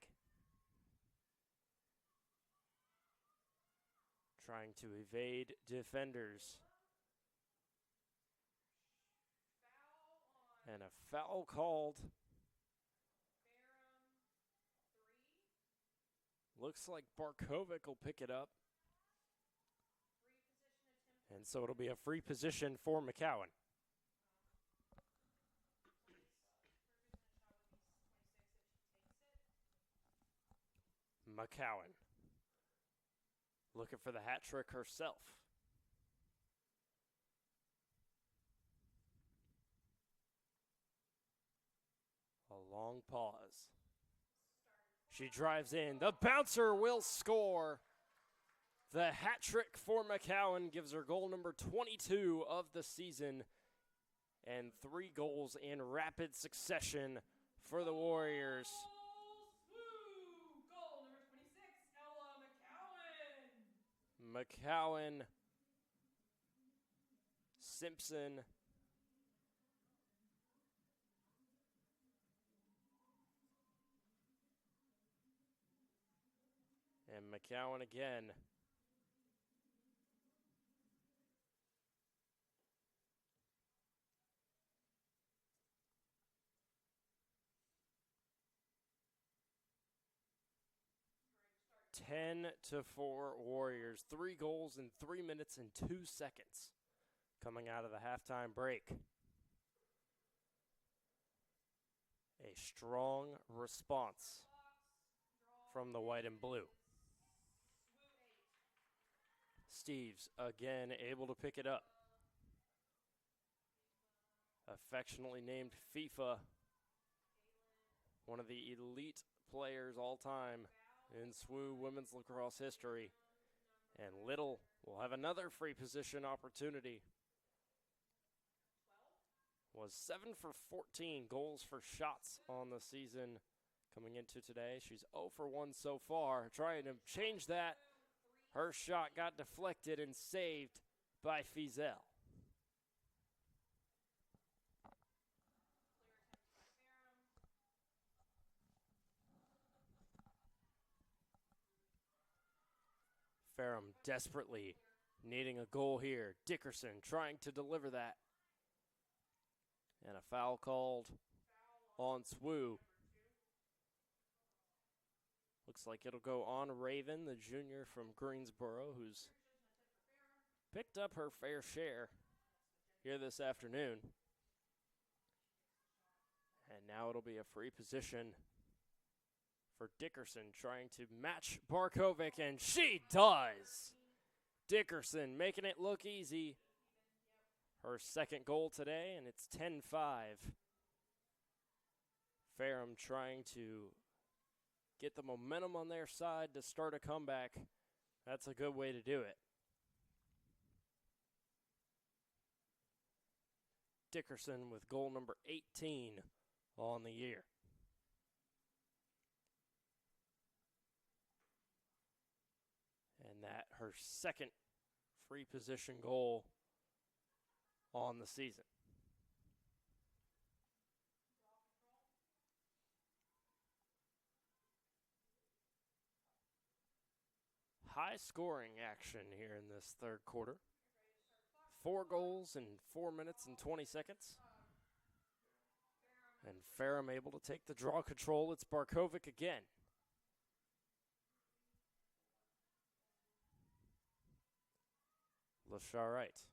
trying to evade defenders. And a foul called. Looks like Barkovic will pick it up. And so it'll be a free position for McCowan. McCowan looking for the hat trick herself. A long pause. She drives in. The bouncer will score. The hat trick for McCowan gives her goal number 22 of the season. And 3 goals in rapid succession for the Warriors. Goal number 26, Ella McCowan. McCowan, Simpson, and McCowan again. Ten to 4 Warriors. 3 goals in 3 minutes and 2 seconds coming out of the halftime break. A strong response from the white and blue. Steves again able to pick it up. Affectionately named FIFA, one of the elite players all time in SWU women's lacrosse history. And Little will have another free position opportunity. Was 7 for 14 goals for shots on the season coming into today. She's 0 for 1 so far. Trying to change that. Her shot got deflected and saved by Fizel. Ferrum desperately needing a goal here. Dickerson trying to deliver that. And a foul called on SWU. Looks like it'll go on Raven, the junior from Greensboro, who's picked up her fair share here this afternoon. And now it'll be a free position for Dickerson trying to match Barkovic, and she does. Dickerson making it look easy. Her second goal today, and it's 10-5. Ferrum trying to get the momentum on their side to start a comeback. That's a good way to do it. Dickerson with goal number 18 on the year. And that her second free position goal on the season. High scoring action here in this third quarter. 4 goals in 4 minutes and 20 seconds. And Ferrum able to take the draw control. It's Barkovic again. Lasharite.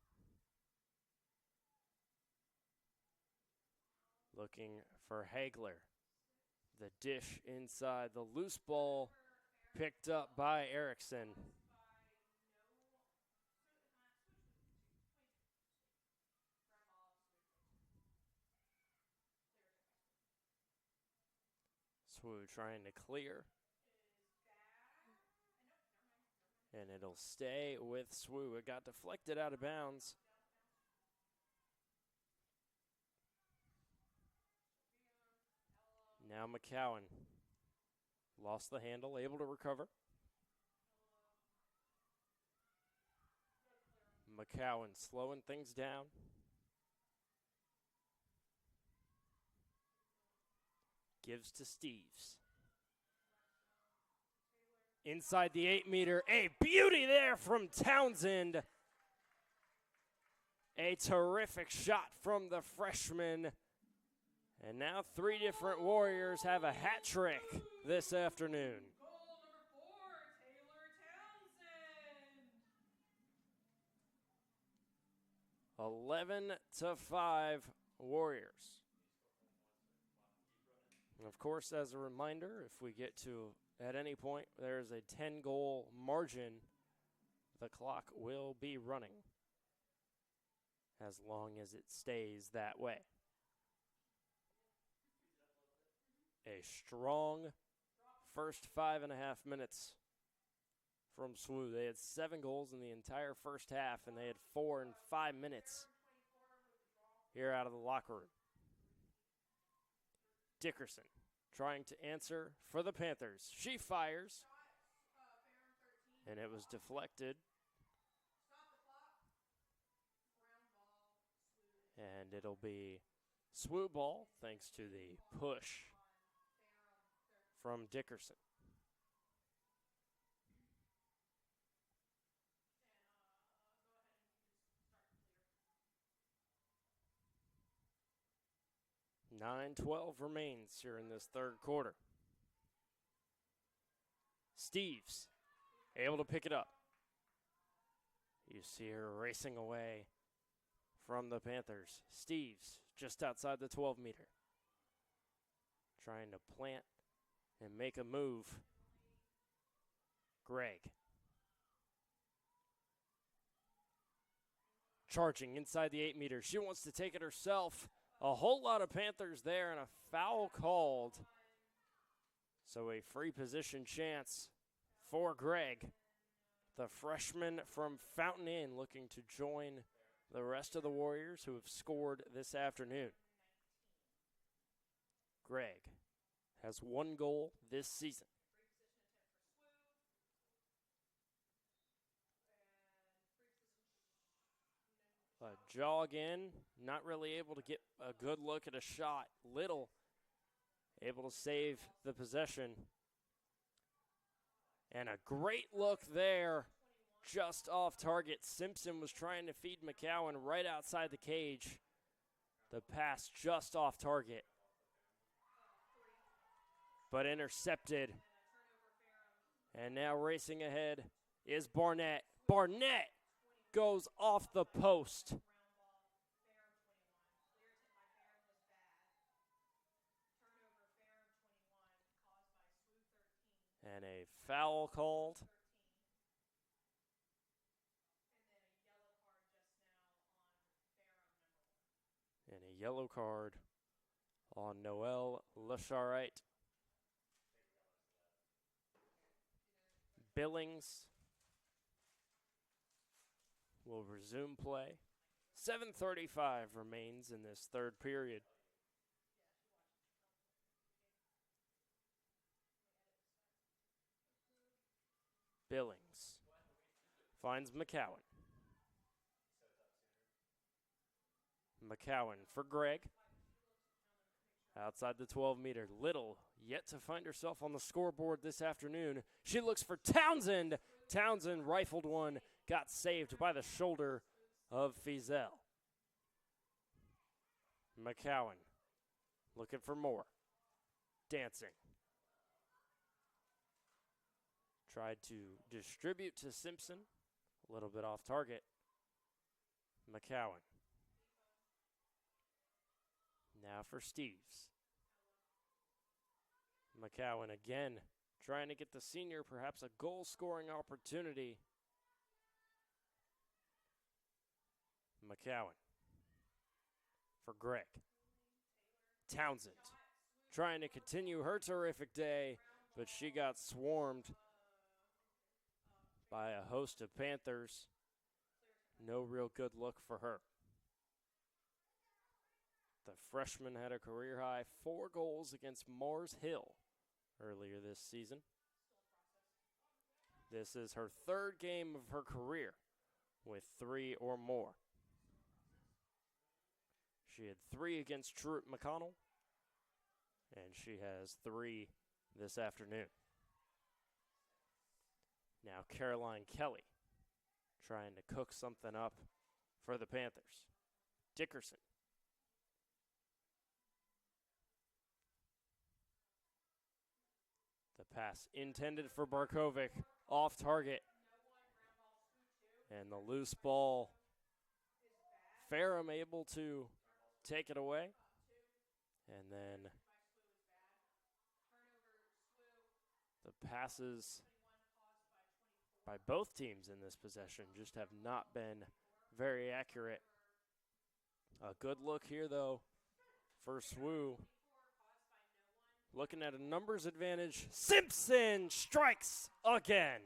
Looking for Hagler. The dish inside. The loose ball picked up by Erickson. SWU trying to clear. And it'll stay with SWU. It got deflected out of bounds. Now McCowan lost the handle, able to recover. McCowan slowing things down. Gives to Steves. Inside the 8-meter, a beauty there from Townsend. A terrific shot from the freshman. And now 3 different Warriors have a hat trick this afternoon. Goal number 4, Taylor Townsend. 11-5 Warriors. And of course, as a reminder, if we get to, at any point, there's a 10-goal margin, the clock will be running as long as it stays that way. A strong first 5.5 minutes from SWU. They had 7 goals in the entire first half, and they had 4 in 5 minutes here out of the locker room. Dickerson trying to answer for the Panthers. She fires, and it was deflected. And it'll be SWU ball thanks to the push from Dickerson. .9:12 remains here in this third quarter. Steves able to pick it up. You see her racing away from the Panthers. Steves just outside the 12-meter. Trying to plant and make a move. Gregg. Charging inside the 8-meter. She wants to take it herself. A whole lot of Panthers there and a foul called. So a free position chance for Gregg. The freshman from Fountain Inn looking to join the rest of the Warriors who have scored this afternoon. Gregg has 1 goal this season. A jog in, not really able to get a good look at a shot. Little able to save the possession. And a great look there, just off target. Simpson was trying to feed McCowan right outside the cage. The pass just off target, but intercepted. And now racing ahead is Barnett. Barnett goes off the post. And a foul called. And a yellow card on Noelle Lecharite. Billings will resume play. 7:35 remains in this third period. Billings finds McCowan. McCowan for Gregg. Outside the 12-meter. Little yet to find herself on the scoreboard this afternoon. She looks for Townsend. Townsend rifled one. Got saved by the shoulder of Fizel. McCowan looking for more. Dancing. Tried to distribute to Simpson. A little bit off target. McCowan. Now for Steves. McCowan again trying to get the senior perhaps a goal-scoring opportunity. McCowan for Gregg. Townsend trying to continue her terrific day, but she got swarmed by a host of Panthers. No real good look for her. The freshman had a career-high 4 goals against Mars Hill earlier this season. This is her 3rd game of her career with 3 or more. She had 3 against Truett McConnell, and she has 3 this afternoon. Now Caroline Kelly trying to cook something up for the Panthers. Dickerson. The pass intended for Barkovic, off target. And the loose ball, Ferrum able to take it away. And then the passes by both teams in this possession just have not been very accurate. A good look here, though, for SWU. Looking at a numbers advantage. Simpson strikes again.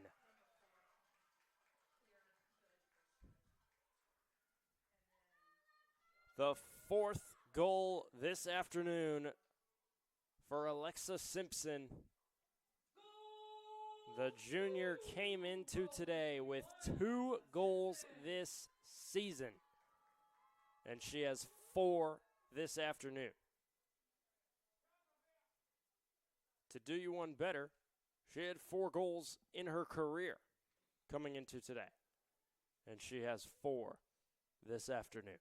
The 4th goal this afternoon for Alexa Simpson. The junior came into today with 2 goals this season, and she has 4 this afternoon. To do you one better, she had 4 goals in her career coming into today, and she has 4 this afternoon.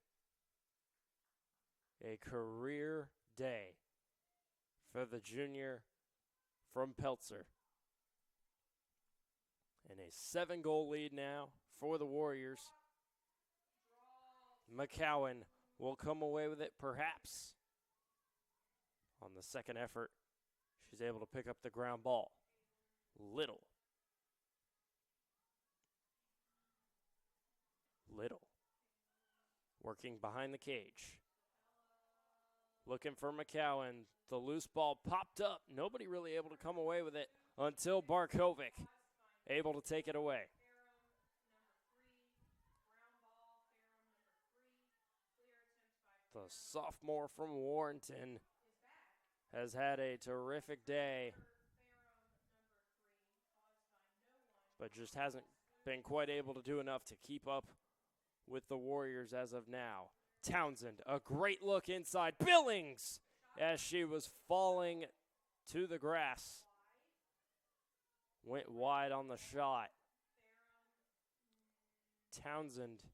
A career day for the junior from Peltzer. And a 7-goal lead now for the Warriors. McCowan will come away with it perhaps. On the second effort, she's able to pick up the ground ball. Little working behind the cage. Looking for McCowan. The loose ball popped up. Nobody really able to come away with it until Barkovic able to take it away. The sophomore from Warrenton has had a terrific day, but just hasn't been quite able to do enough to keep up with the Warriors as of now. Townsend, a great look inside. Billings, as she was falling to the grass. Went wide on the shot. Townsend,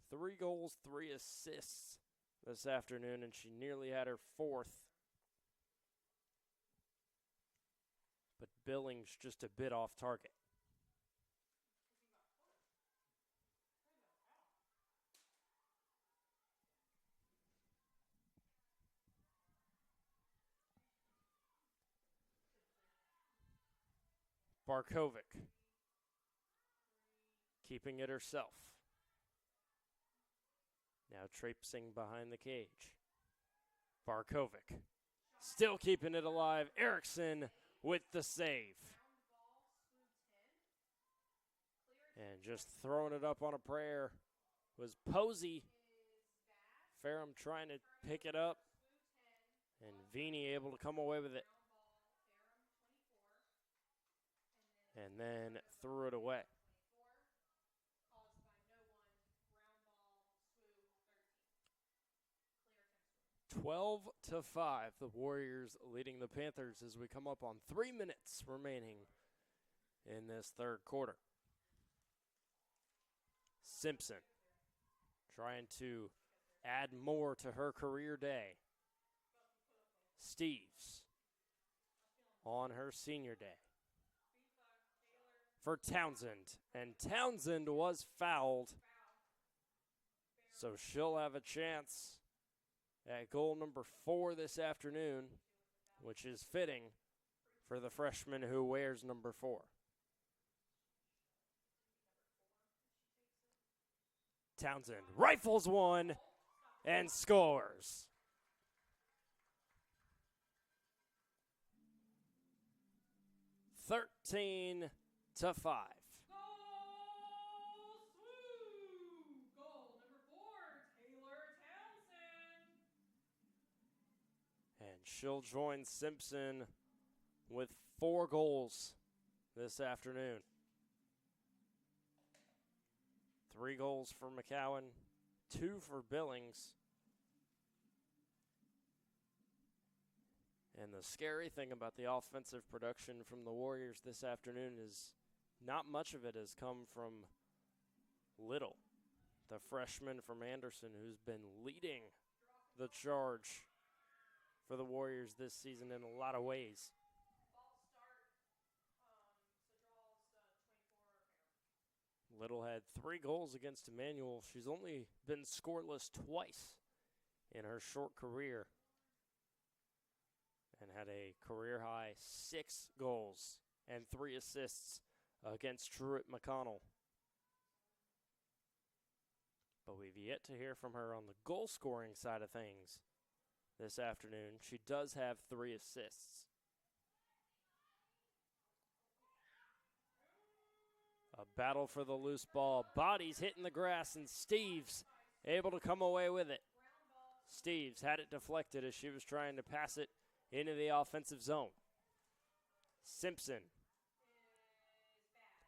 3 goals, 3 assists this afternoon, and she nearly had her 4th. But Billings just a bit off target. Barkovic keeping it herself. Now traipsing behind the cage. Barkovic still keeping it alive. Erickson with the save. And just throwing it up on a prayer was Posey. Ferrum trying to pick it up. And Vini able to come away with it. And then threw it away. 12-5, the Warriors leading the Panthers as we come up on 3 minutes remaining in this 3rd quarter. Simpson trying to add more to her career day. Steves on her senior day for Townsend, and Townsend was fouled, so she'll have a chance at goal number 4 this afternoon, which is fitting for the freshman who wears number 4. Townsend rifles one and scores. (13-5). Goal SWU! Goal number 4, Taylor Townsend. And she'll join Simpson with 4 goals this afternoon. 3 goals for McCowan, 2 for Billings. And the scary thing about the offensive production from the Warriors this afternoon is not much of it has come from Little, the freshman from Anderson, who's been leading the charge for the Warriors this season in a lot of ways. Little had 3 goals against Emmanuel. She's only been scoreless twice in her short career and had a career-high 6 goals and 3 assists against Truett McConnell. But we've yet to hear from her on the goal-scoring side of things this afternoon. She does have 3 assists. A battle for the loose ball. Bodies hitting the grass, and Steves able to come away with it. Steves had it deflected as she was trying to pass it into the offensive zone. Simpson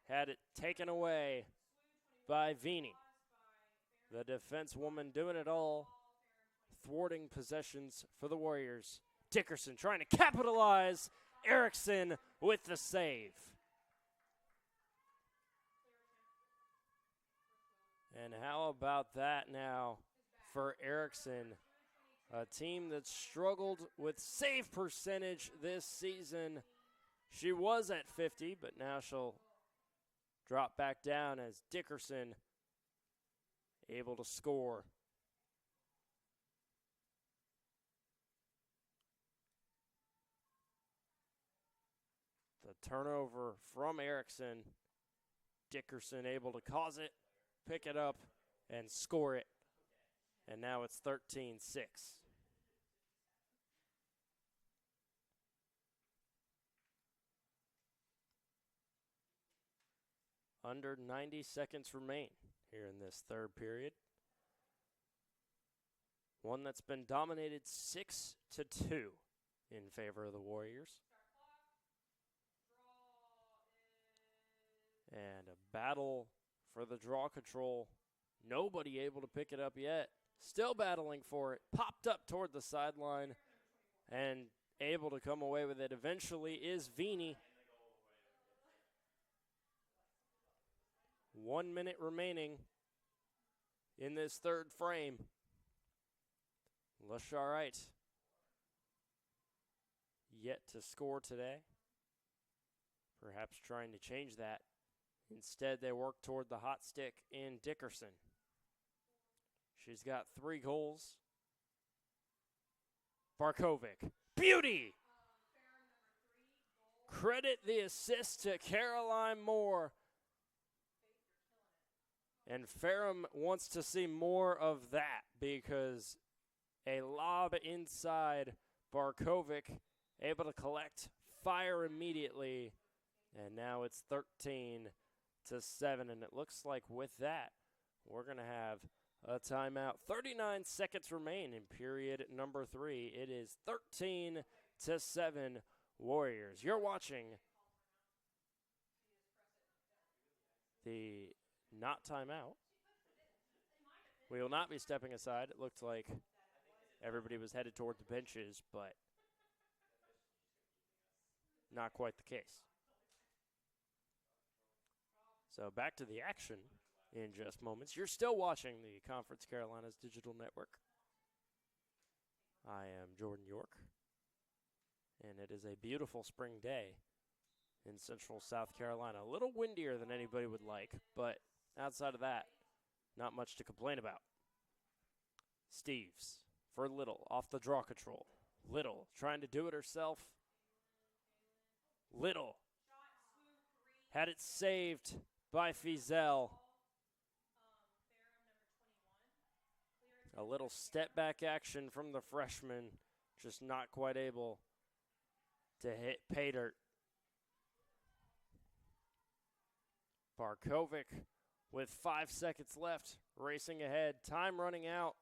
had it taken away by Vini. The defense woman doing it all, thwarting possessions for the Warriors. Dickerson trying to capitalize. Erickson with the save. And how about that now for Erickson, a team that struggled with save percentage this season. She was at 50, but now she'll drop back down as Dickerson able to score. The turnover from Erickson. Dickerson able to cause it, pick it up, and score it. And now it's 13-6. Under 90 seconds remain here in this third period. One that's been dominated 6-2 in favor of the Warriors. And a battle for the draw control. Nobody able to pick it up yet. Still battling for it. Popped up toward the sideline and able to come away with it eventually is Vini. 1 minute remaining in this third frame. Lasharite yet to score today. Perhaps trying to change that. Instead, they work toward the hot stick in Dickerson. She's got 3 goals. Barkovic. Beauty! Credit the assist to Caroline Moore. And Ferrum wants to see more of that because a lob inside. Barkovic able to collect, fire immediately. And now it's 13-7. And it looks like with that, we're going to have a timeout. 39 seconds remain in period number 3. It is 13-7 Warriors. You're watching the not timeout. We will not be stepping aside. It looked like everybody was headed toward the benches, but not quite the case. So back to the action in just moments. You're still watching the Conference Carolinas Digital Network. I am Jordan York, and it is a beautiful spring day in central South Carolina. A little windier than anybody would like, but outside of that, not much to complain about. Steves for Little off the draw control. Little trying to do it herself. Little had it saved by Fizel. A little step back action from the freshman, just not quite able to hit pay dirt. Barkovic with 5 seconds left, racing ahead, time running out.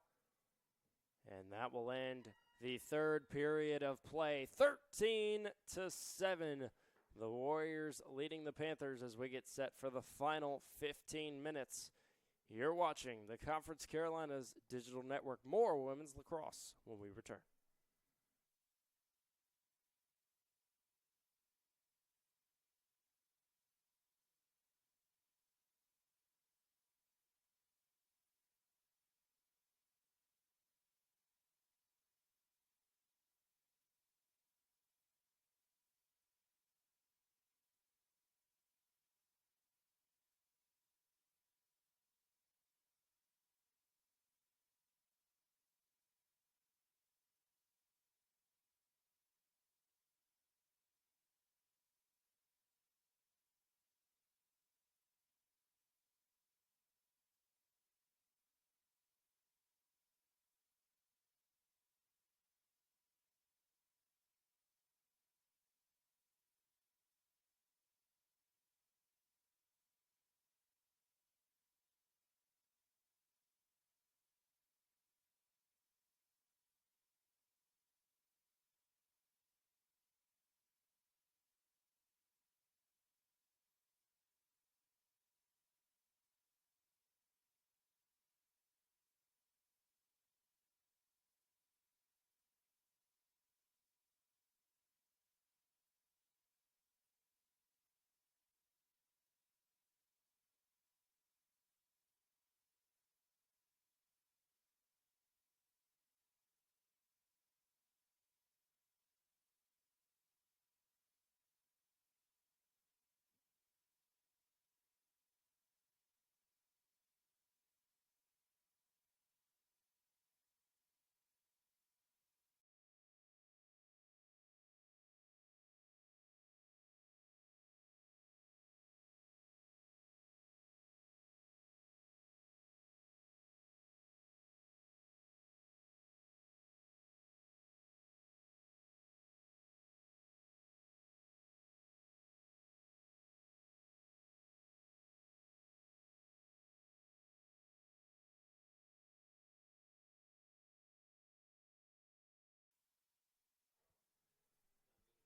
And that will end the third period of play, 13-7. The Warriors leading the Panthers as we get set for the final 15 minutes. You're watching the Conference Carolinas Digital Network. More women's lacrosse when we return.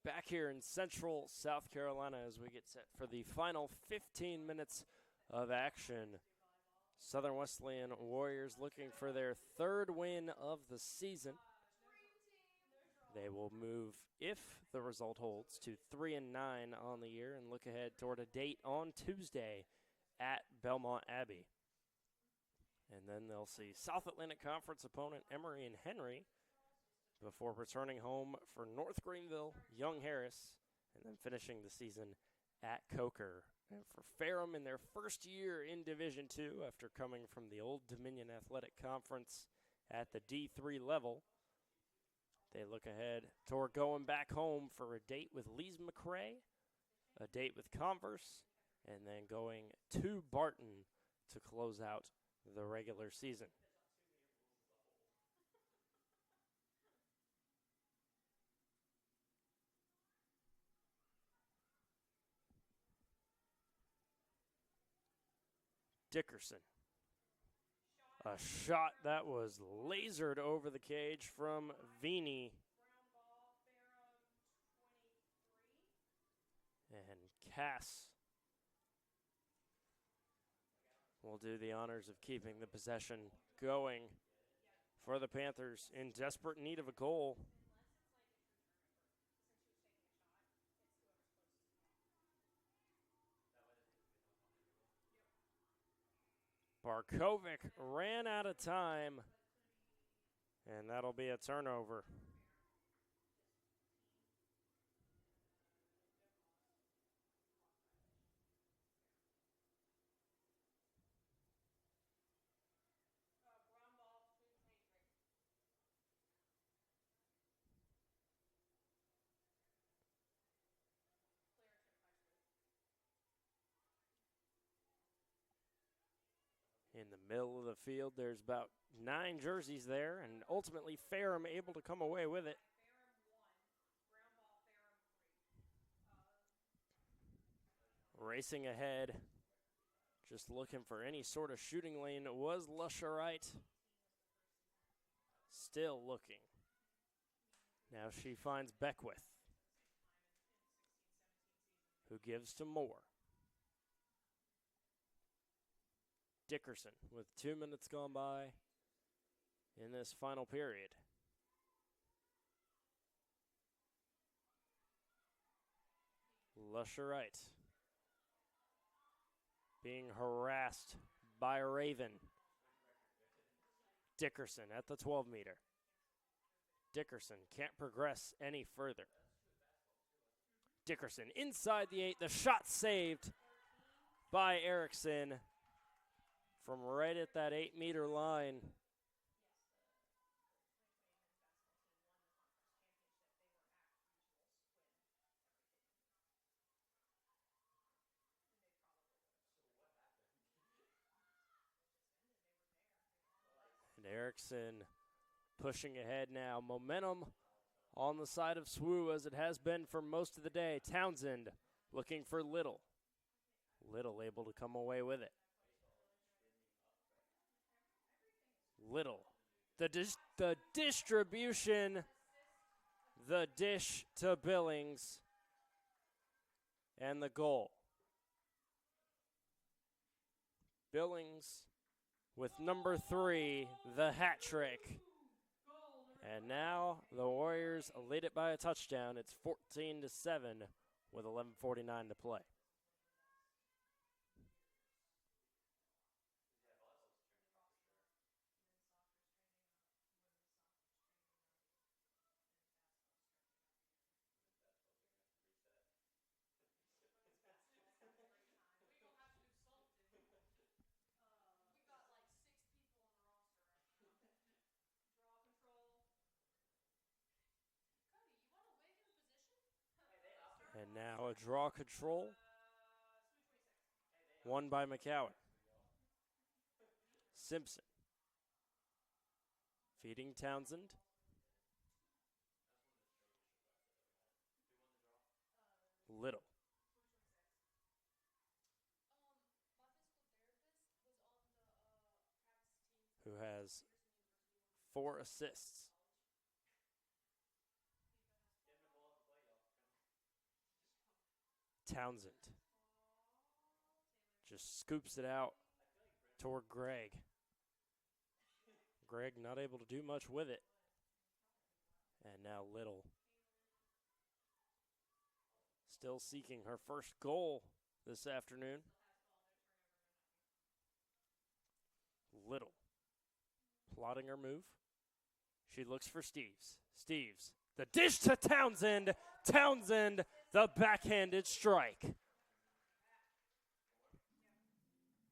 Back here in Central South Carolina as we get set for the final 15 minutes of action. Southern Wesleyan Warriors looking for their third win of the season. They will move, if the result holds, to 3-9 on the year and look ahead toward a date on Tuesday at Belmont Abbey. And then they'll see South Atlantic Conference opponent Emory and Henry before returning home for North Greenville, Young Harris, and then finishing the season at Coker. And for Ferrum in their first year in Division II after coming from the Old Dominion Athletic Conference at the D3 level, they look ahead toward going back home for a date with Lees McRae, a date with Converse, and then going to Barton to close out the regular season. Dickerson. A shot that was lasered over the cage from Vini. And Cass will do the honors of keeping the possession going for the Panthers in desperate need of a goal. Barkovic ran out of time, and that'll be a turnover. In the middle of the field, there's about 9 jerseys there, and ultimately Ferrum able to come away with it. Racing ahead, just looking for any sort of shooting lane was Lusherite. Still looking. Now she finds Beckwith, who gives to Moore. Dickerson with 2 minutes gone by in this final period. Lusherite being harassed by Raven. Dickerson at the 12-meter. Dickerson can't progress any further. Dickerson inside the 8. The shot saved by Erickson from right at that 8-meter line. And Erickson pushing ahead now. Momentum on the side of SWU as it has been for most of the day. Townsend looking for Little. Little able to come away with it. Little. The distribution. The dish to Billings. And the goal. Billings with number 3, the hat trick. And now the Warriors lead it by a touchdown. It's 14-7 with 11:49 to play. And now a draw control, won by McCowan. Simpson feeding Townsend. Little. Who has 4 assists. Townsend just scoops it out toward Greg. Greg not able to do much with it. And now Little still seeking her first goal this afternoon. Little plotting her move. She looks for Steves. Steves, the dish to Townsend. Townsend, the backhanded strike.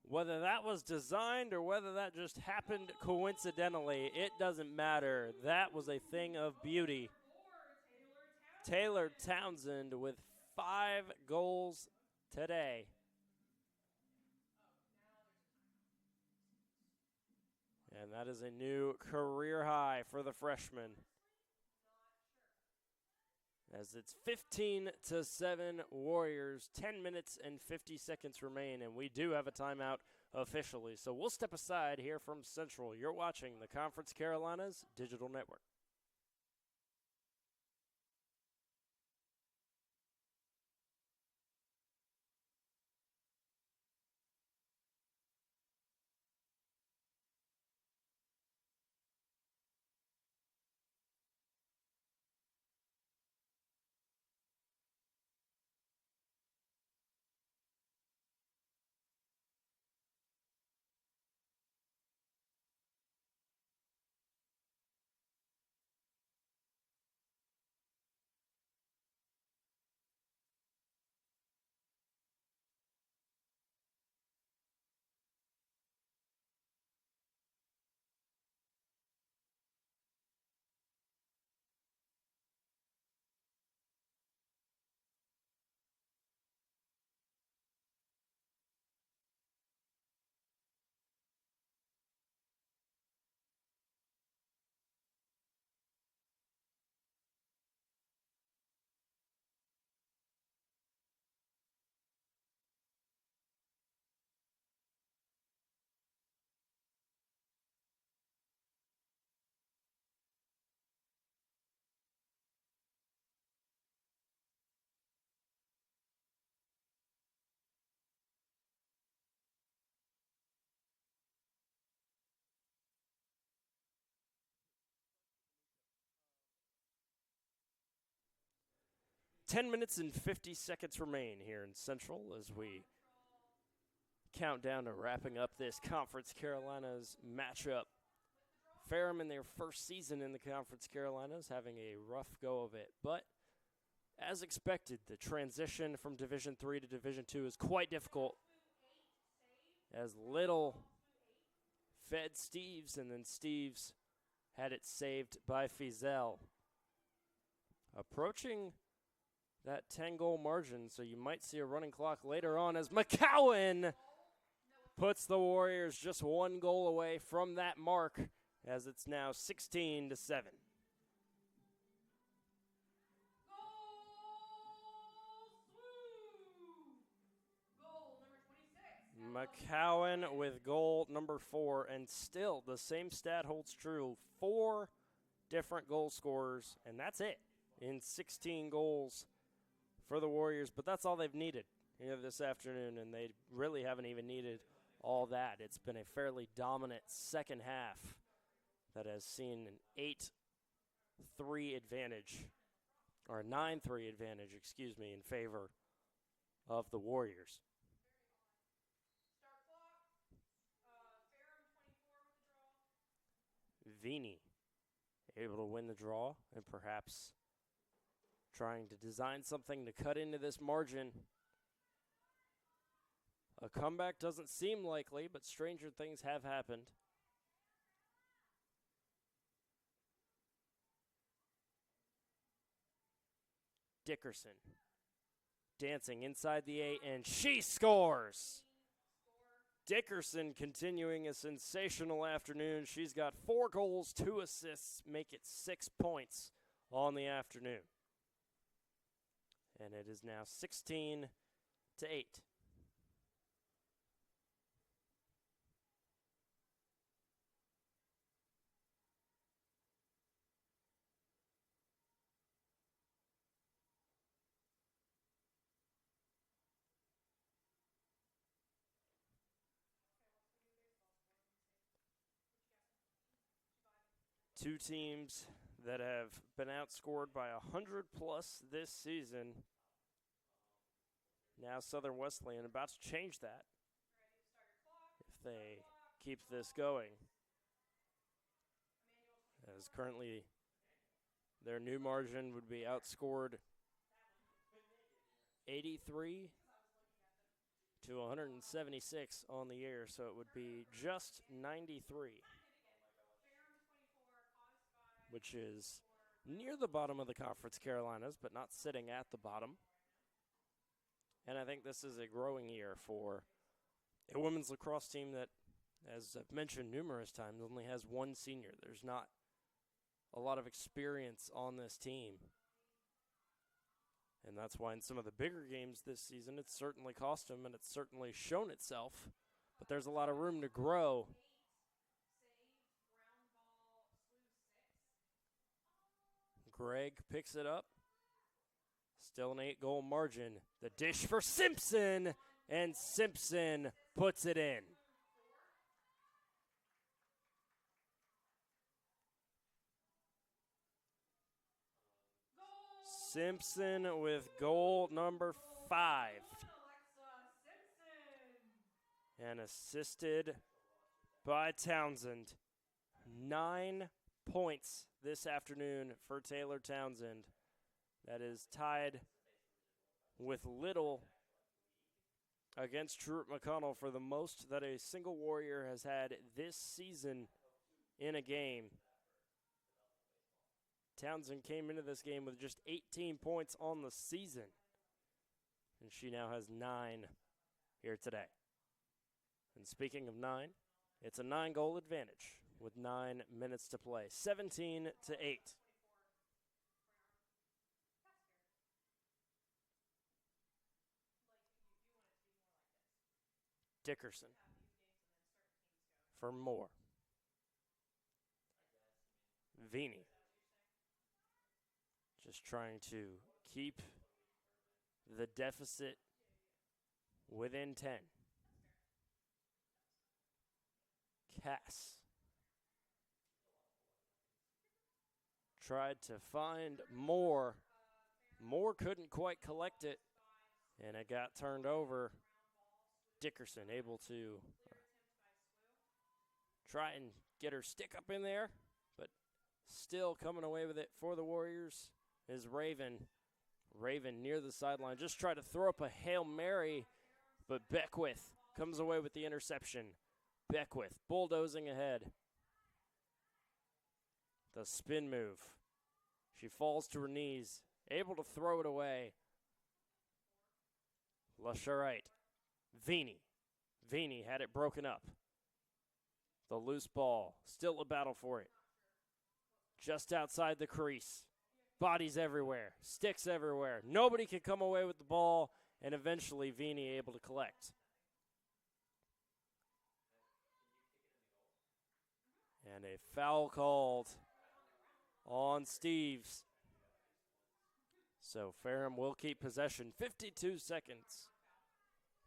Whether that was designed or whether that just happened coincidentally, it doesn't matter. That was a thing of beauty. Taylor Townsend with 5 goals today. And that is a new career high for the freshman. As it's 15-7 Warriors, 10 minutes and 50 seconds remain, and we do have a timeout officially. So we'll step aside here from Central. You're watching the Conference Carolinas Digital Network. Ten minutes and 50 seconds remain here in Central as we count down to wrapping up this Conference Carolinas matchup. Ferrum in their first season in the Conference Carolinas having a rough go of it. But as expected, the transition from Division III to Division II is quite difficult. As Little fed Steves, and then Steves had it saved by Fizel. Approaching that 10-goal margin, so you might see a running clock later on as McCowan puts the Warriors just 1 goal away from that mark, as it's now 16-7. McCowan with goal number 4, and still the same stat holds true. 4 different goal scorers, and that's it in 16 goals for the Warriors, but that's all they've needed here this afternoon, and they really haven't even needed all that. It's been a fairly dominant second half that has seen an 8-3 advantage, or a 9-3 advantage, in favor of the Warriors. Vini able to win the draw and perhaps trying to design something to cut into this margin. A comeback doesn't seem likely, but stranger things have happened. Dickerson dancing inside the 8, and she scores! Dickerson continuing a sensational afternoon. She's got 4 goals, 2 assists, make it 6 points on the afternoon. And it is now 16-8. Two teams that have been outscored by 100+ this season. Now Southern Wesleyan about to change that if they keep this going. As currently their new margin would be outscored 83 to 176 on the year, so it would be just 93, which is near the bottom of the Conference Carolinas, but not sitting at the bottom. And I think this is a growing year for a women's lacrosse team that, as I've mentioned numerous times, only has one senior. There's not a lot of experience on this team. And that's why in some of the bigger games this season, it's certainly cost them, and it's certainly shown itself. But there's a lot of room to grow. Greg picks it up. Still an 8-goal margin. The dish for Simpson, and Simpson puts it in. Simpson with goal number 5. And assisted by Townsend. 9 points this afternoon for Taylor Townsend. That is tied with Little against Truett McConnell for the most that a single Warrior has had this season in a game. Townsend came into this game with just 18 points on the season, and she now has 9 here today. And speaking of 9, it's a 9-goal advantage with 9 minutes to play, 17 to 8. Dickerson for more. Vini just trying to keep the deficit within 10. Cass tried to find Moore. Moore couldn't quite collect it, and it got turned over. Dickerson able to try and get her stick up in there, but still coming away with it for the Warriors is Raven. Raven near the sideline, just tried to throw up a Hail Mary, but Beckwith comes away with the interception. Beckwith bulldozing ahead. The spin move. She falls to her knees, able to throw it away. Lasharite. Vini. Vini had it broken up. The loose ball. Still a battle for it. Just outside the crease. Bodies everywhere. Sticks everywhere. Nobody can come away with the ball, and eventually Vini able to collect. And a foul called on Steves. So Ferrum will keep possession. 52 seconds.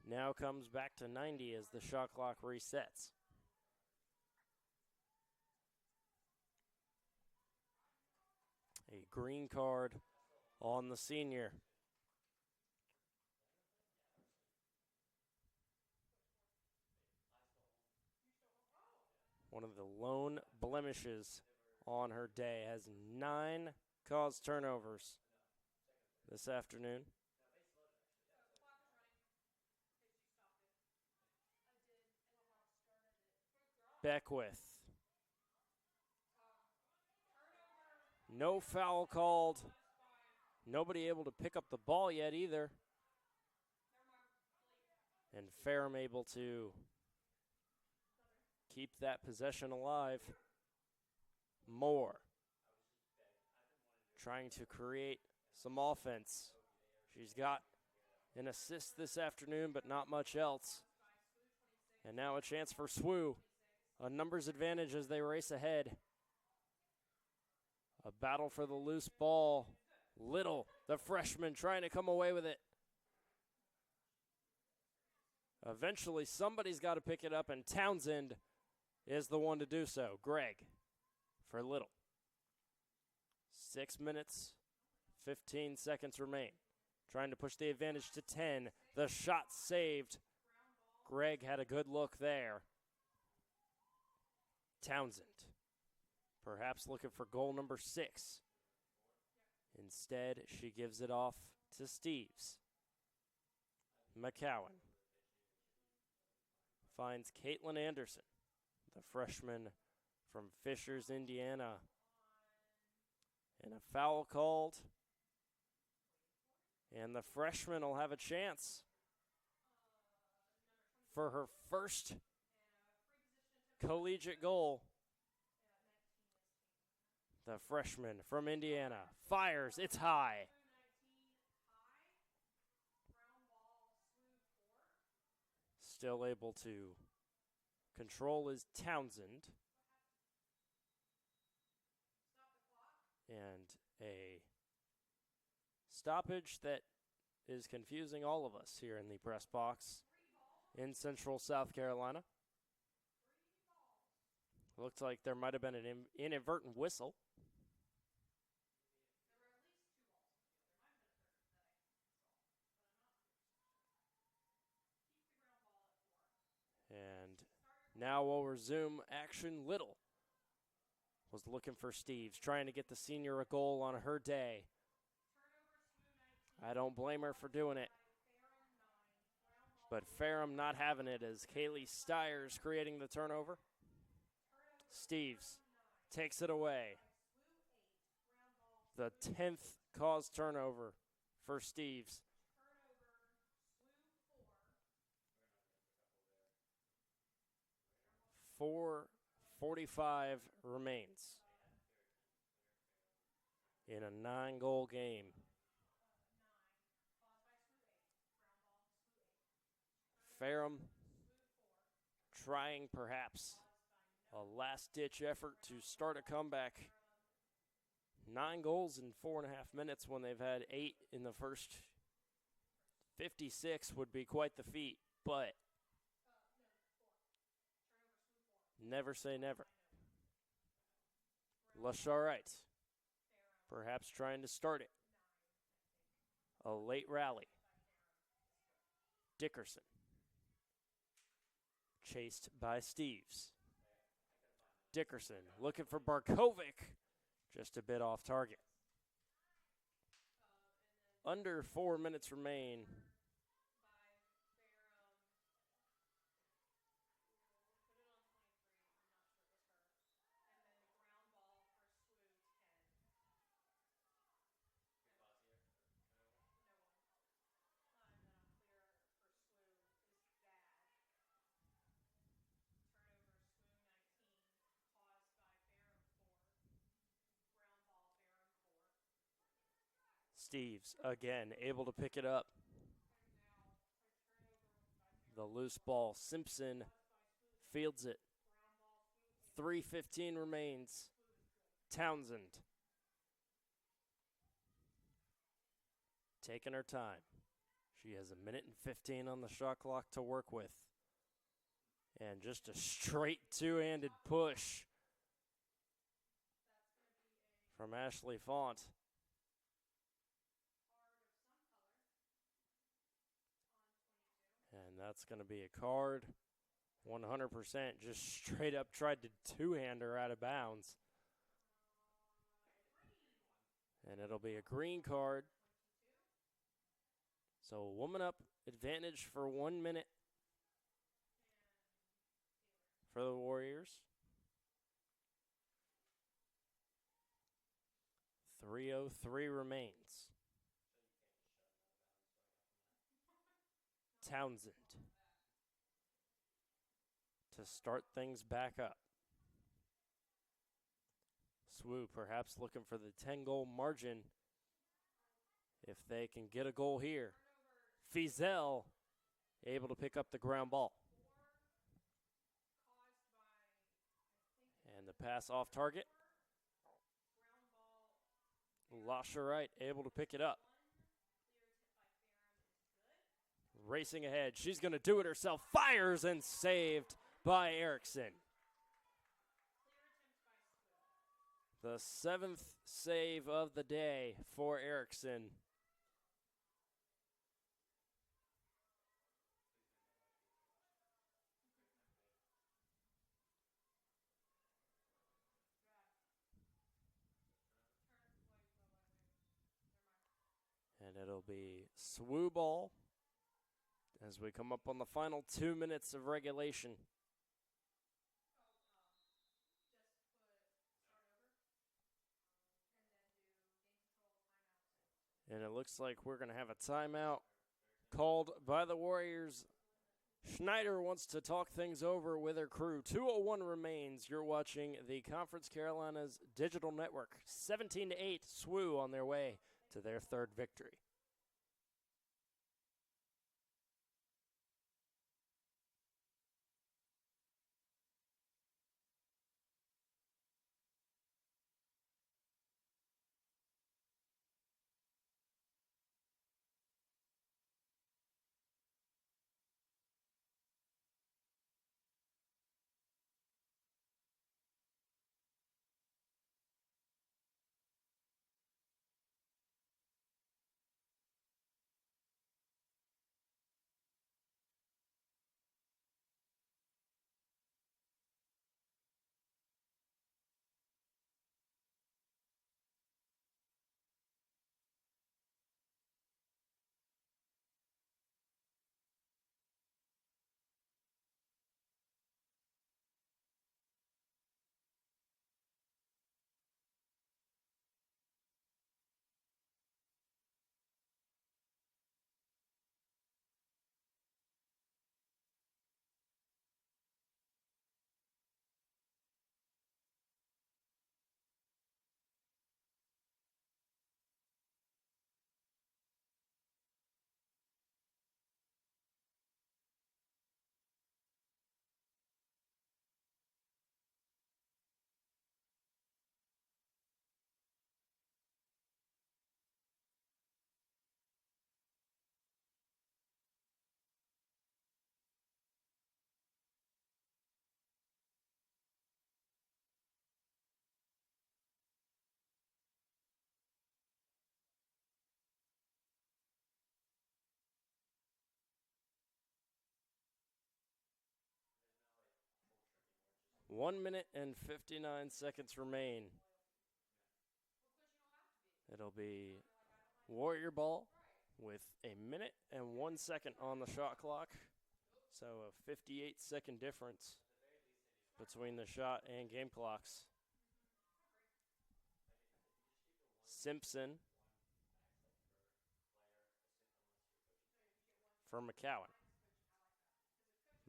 Now comes back to 90 as the shot clock resets. A green card on the senior. One of the lone blemishes on her day. Has 9 caused turnovers this afternoon. Beckwith. No foul called. Nobody able to pick up the ball yet either. And Ferrum able to keep that possession alive. Moore trying to create some offense. She's got an assist this afternoon, but not much else. And now a chance for SWU. A numbers advantage as they race ahead. A battle for the loose ball. Little, the freshman, trying to come away with it. Eventually, somebody's got to pick it up, and Townsend is the one to do so. Greg for Little. 6 minutes, 15 seconds remain. Trying to push the advantage to 10. The shot saved. Greg had a good look there. Townsend, perhaps looking for goal number 6. Instead, she gives it off to Steves. McCowan finds Caitlin Anderson, the freshman from Fishers, Indiana. And a foul called. And the freshman will have a chance for her first collegiate goal. The freshman from Indiana fires. It's high. Still able to control is Townsend. And a stoppage that is confusing all of us here in the press box in Central South Carolina. Looks like there might have been an inadvertent whistle. And now we'll resume action. Little was looking for Steves, trying to get the senior a goal on her day. I don't blame her for doing it. But Ferrum not having it as Kaylee Stiers creating the turnover. Steves takes it away. The 10th caused turnover for Steves. 4:45 remains in a 9-goal game. Ferrum trying perhaps a last-ditch effort to start a comeback. 9 goals in 4.5 minutes when they've had 8 in the first 56 would be quite the feat, but never say never. Lacrosse perhaps trying to start it. A late rally. Dickerson chased by Steves. Dickerson looking for Barkovic, just a bit off target. Under 4 minutes remain. Steves again able to pick it up. The loose ball. Simpson fields it. 3:15 remains. Townsend taking her time. She has 1:15 on the shot clock to work with. And just a straight two-handed push from Ashley Font. And that's going to be a card. 100% just straight up tried to two-hand her out of bounds. And it'll be a green card. So a woman up advantage for 1 minute for the Warriors. 3:03 remains. Townsend to start things back up. SWU perhaps looking for the 10-goal margin if they can get a goal here. Fizel able to pick up the ground ball. And the pass off target. Lacrosse able to pick it up. Racing ahead. She's going to do it herself. Fires and saved by Erickson. The 7th save of the day for Erickson. And it'll be SWU ball as we come up on the final 2 minutes of regulation. And it looks like we're going to have a timeout called by the Warriors. Schneider wants to talk things over with her crew. 2:01 remains. You're watching the Conference Carolinas Digital Network. 17-8, SWU on their way to their third victory. One minute and 59 seconds remain. It'll be Warrior ball with a minute and 1 second on the shot clock. So a 58-second difference between the shot and game clocks. Simpson for McCowan.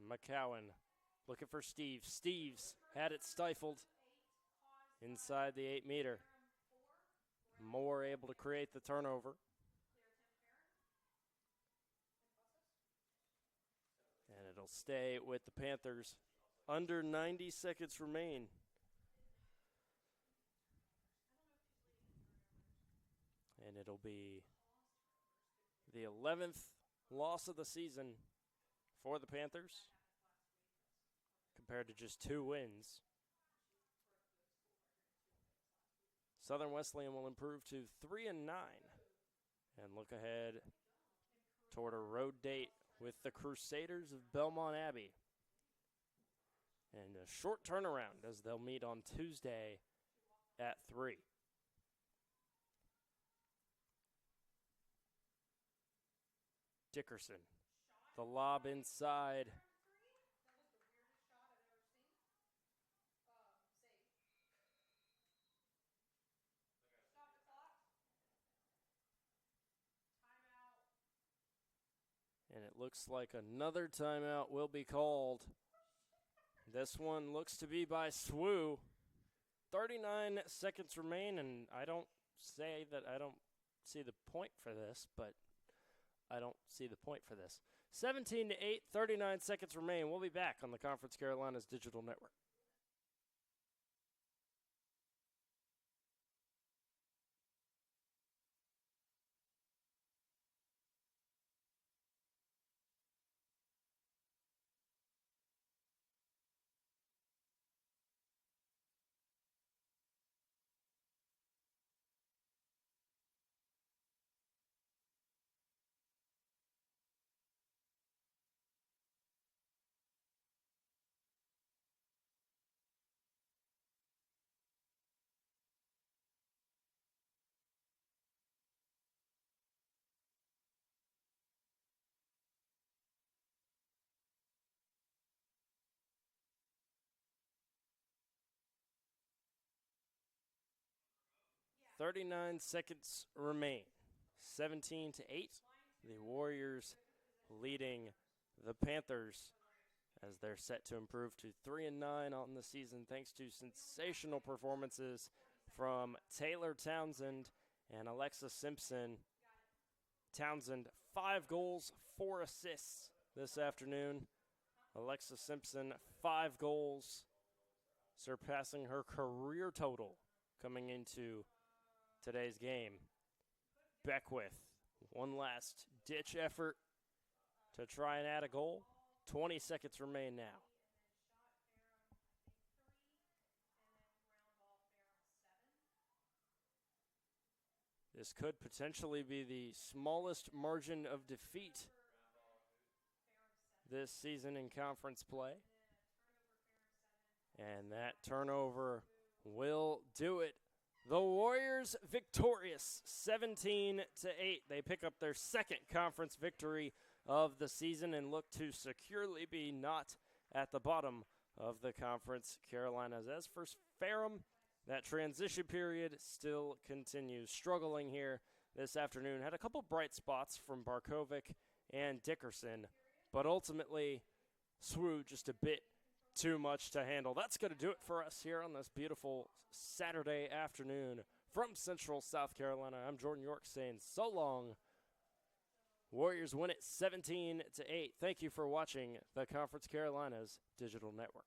McCowan looking for Steve. Steves had it stifled inside the 8-meter. Moore able to create the turnover. And it'll stay with the Panthers. Under 90 seconds remain. And it'll be the 11th loss of the season for the Panthers, compared to just 2 wins. Southern Wesleyan will improve to 3-9 and look ahead toward a road date with the Crusaders of Belmont Abbey. And a short turnaround as they'll meet on Tuesday at 3. Dickerson, the lob inside. And it looks like another timeout will be called. This one looks to be by SWU. 39 seconds remain, and I don't say that I don't see the point for this, but I don't see the point for this. 17-8, 39 seconds remain. We'll be back on the Conference Carolinas Digital Network. 39 seconds remain. 17-8. The Warriors leading the Panthers as they're set to improve to 3-9 on the season thanks to sensational performances from Taylor Townsend and Alexa Simpson. Townsend, 5 goals, 4 assists this afternoon. Alexa Simpson, 5 goals, surpassing her career total coming into today's game. Beckwith, one last ditch effort to try and add a goal. 20 seconds remain now. This could potentially be the smallest margin of defeat this season in conference play. And that turnover will do it. The Warriors victorious 17-8. They pick up their second conference victory of the season and look to securely be not at the bottom of the conference. Carolinas. As for Ferrum, that transition period still continues. Struggling here this afternoon. Had a couple bright spots from Barkovic and Dickerson, but ultimately SWU just a bit too much to handle. That's going to do it for us here on this beautiful Saturday afternoon from Central South Carolina. I'm Jordan York saying so long. Warriors win it 17-8. Thank you for watching the Conference Carolinas Digital Network.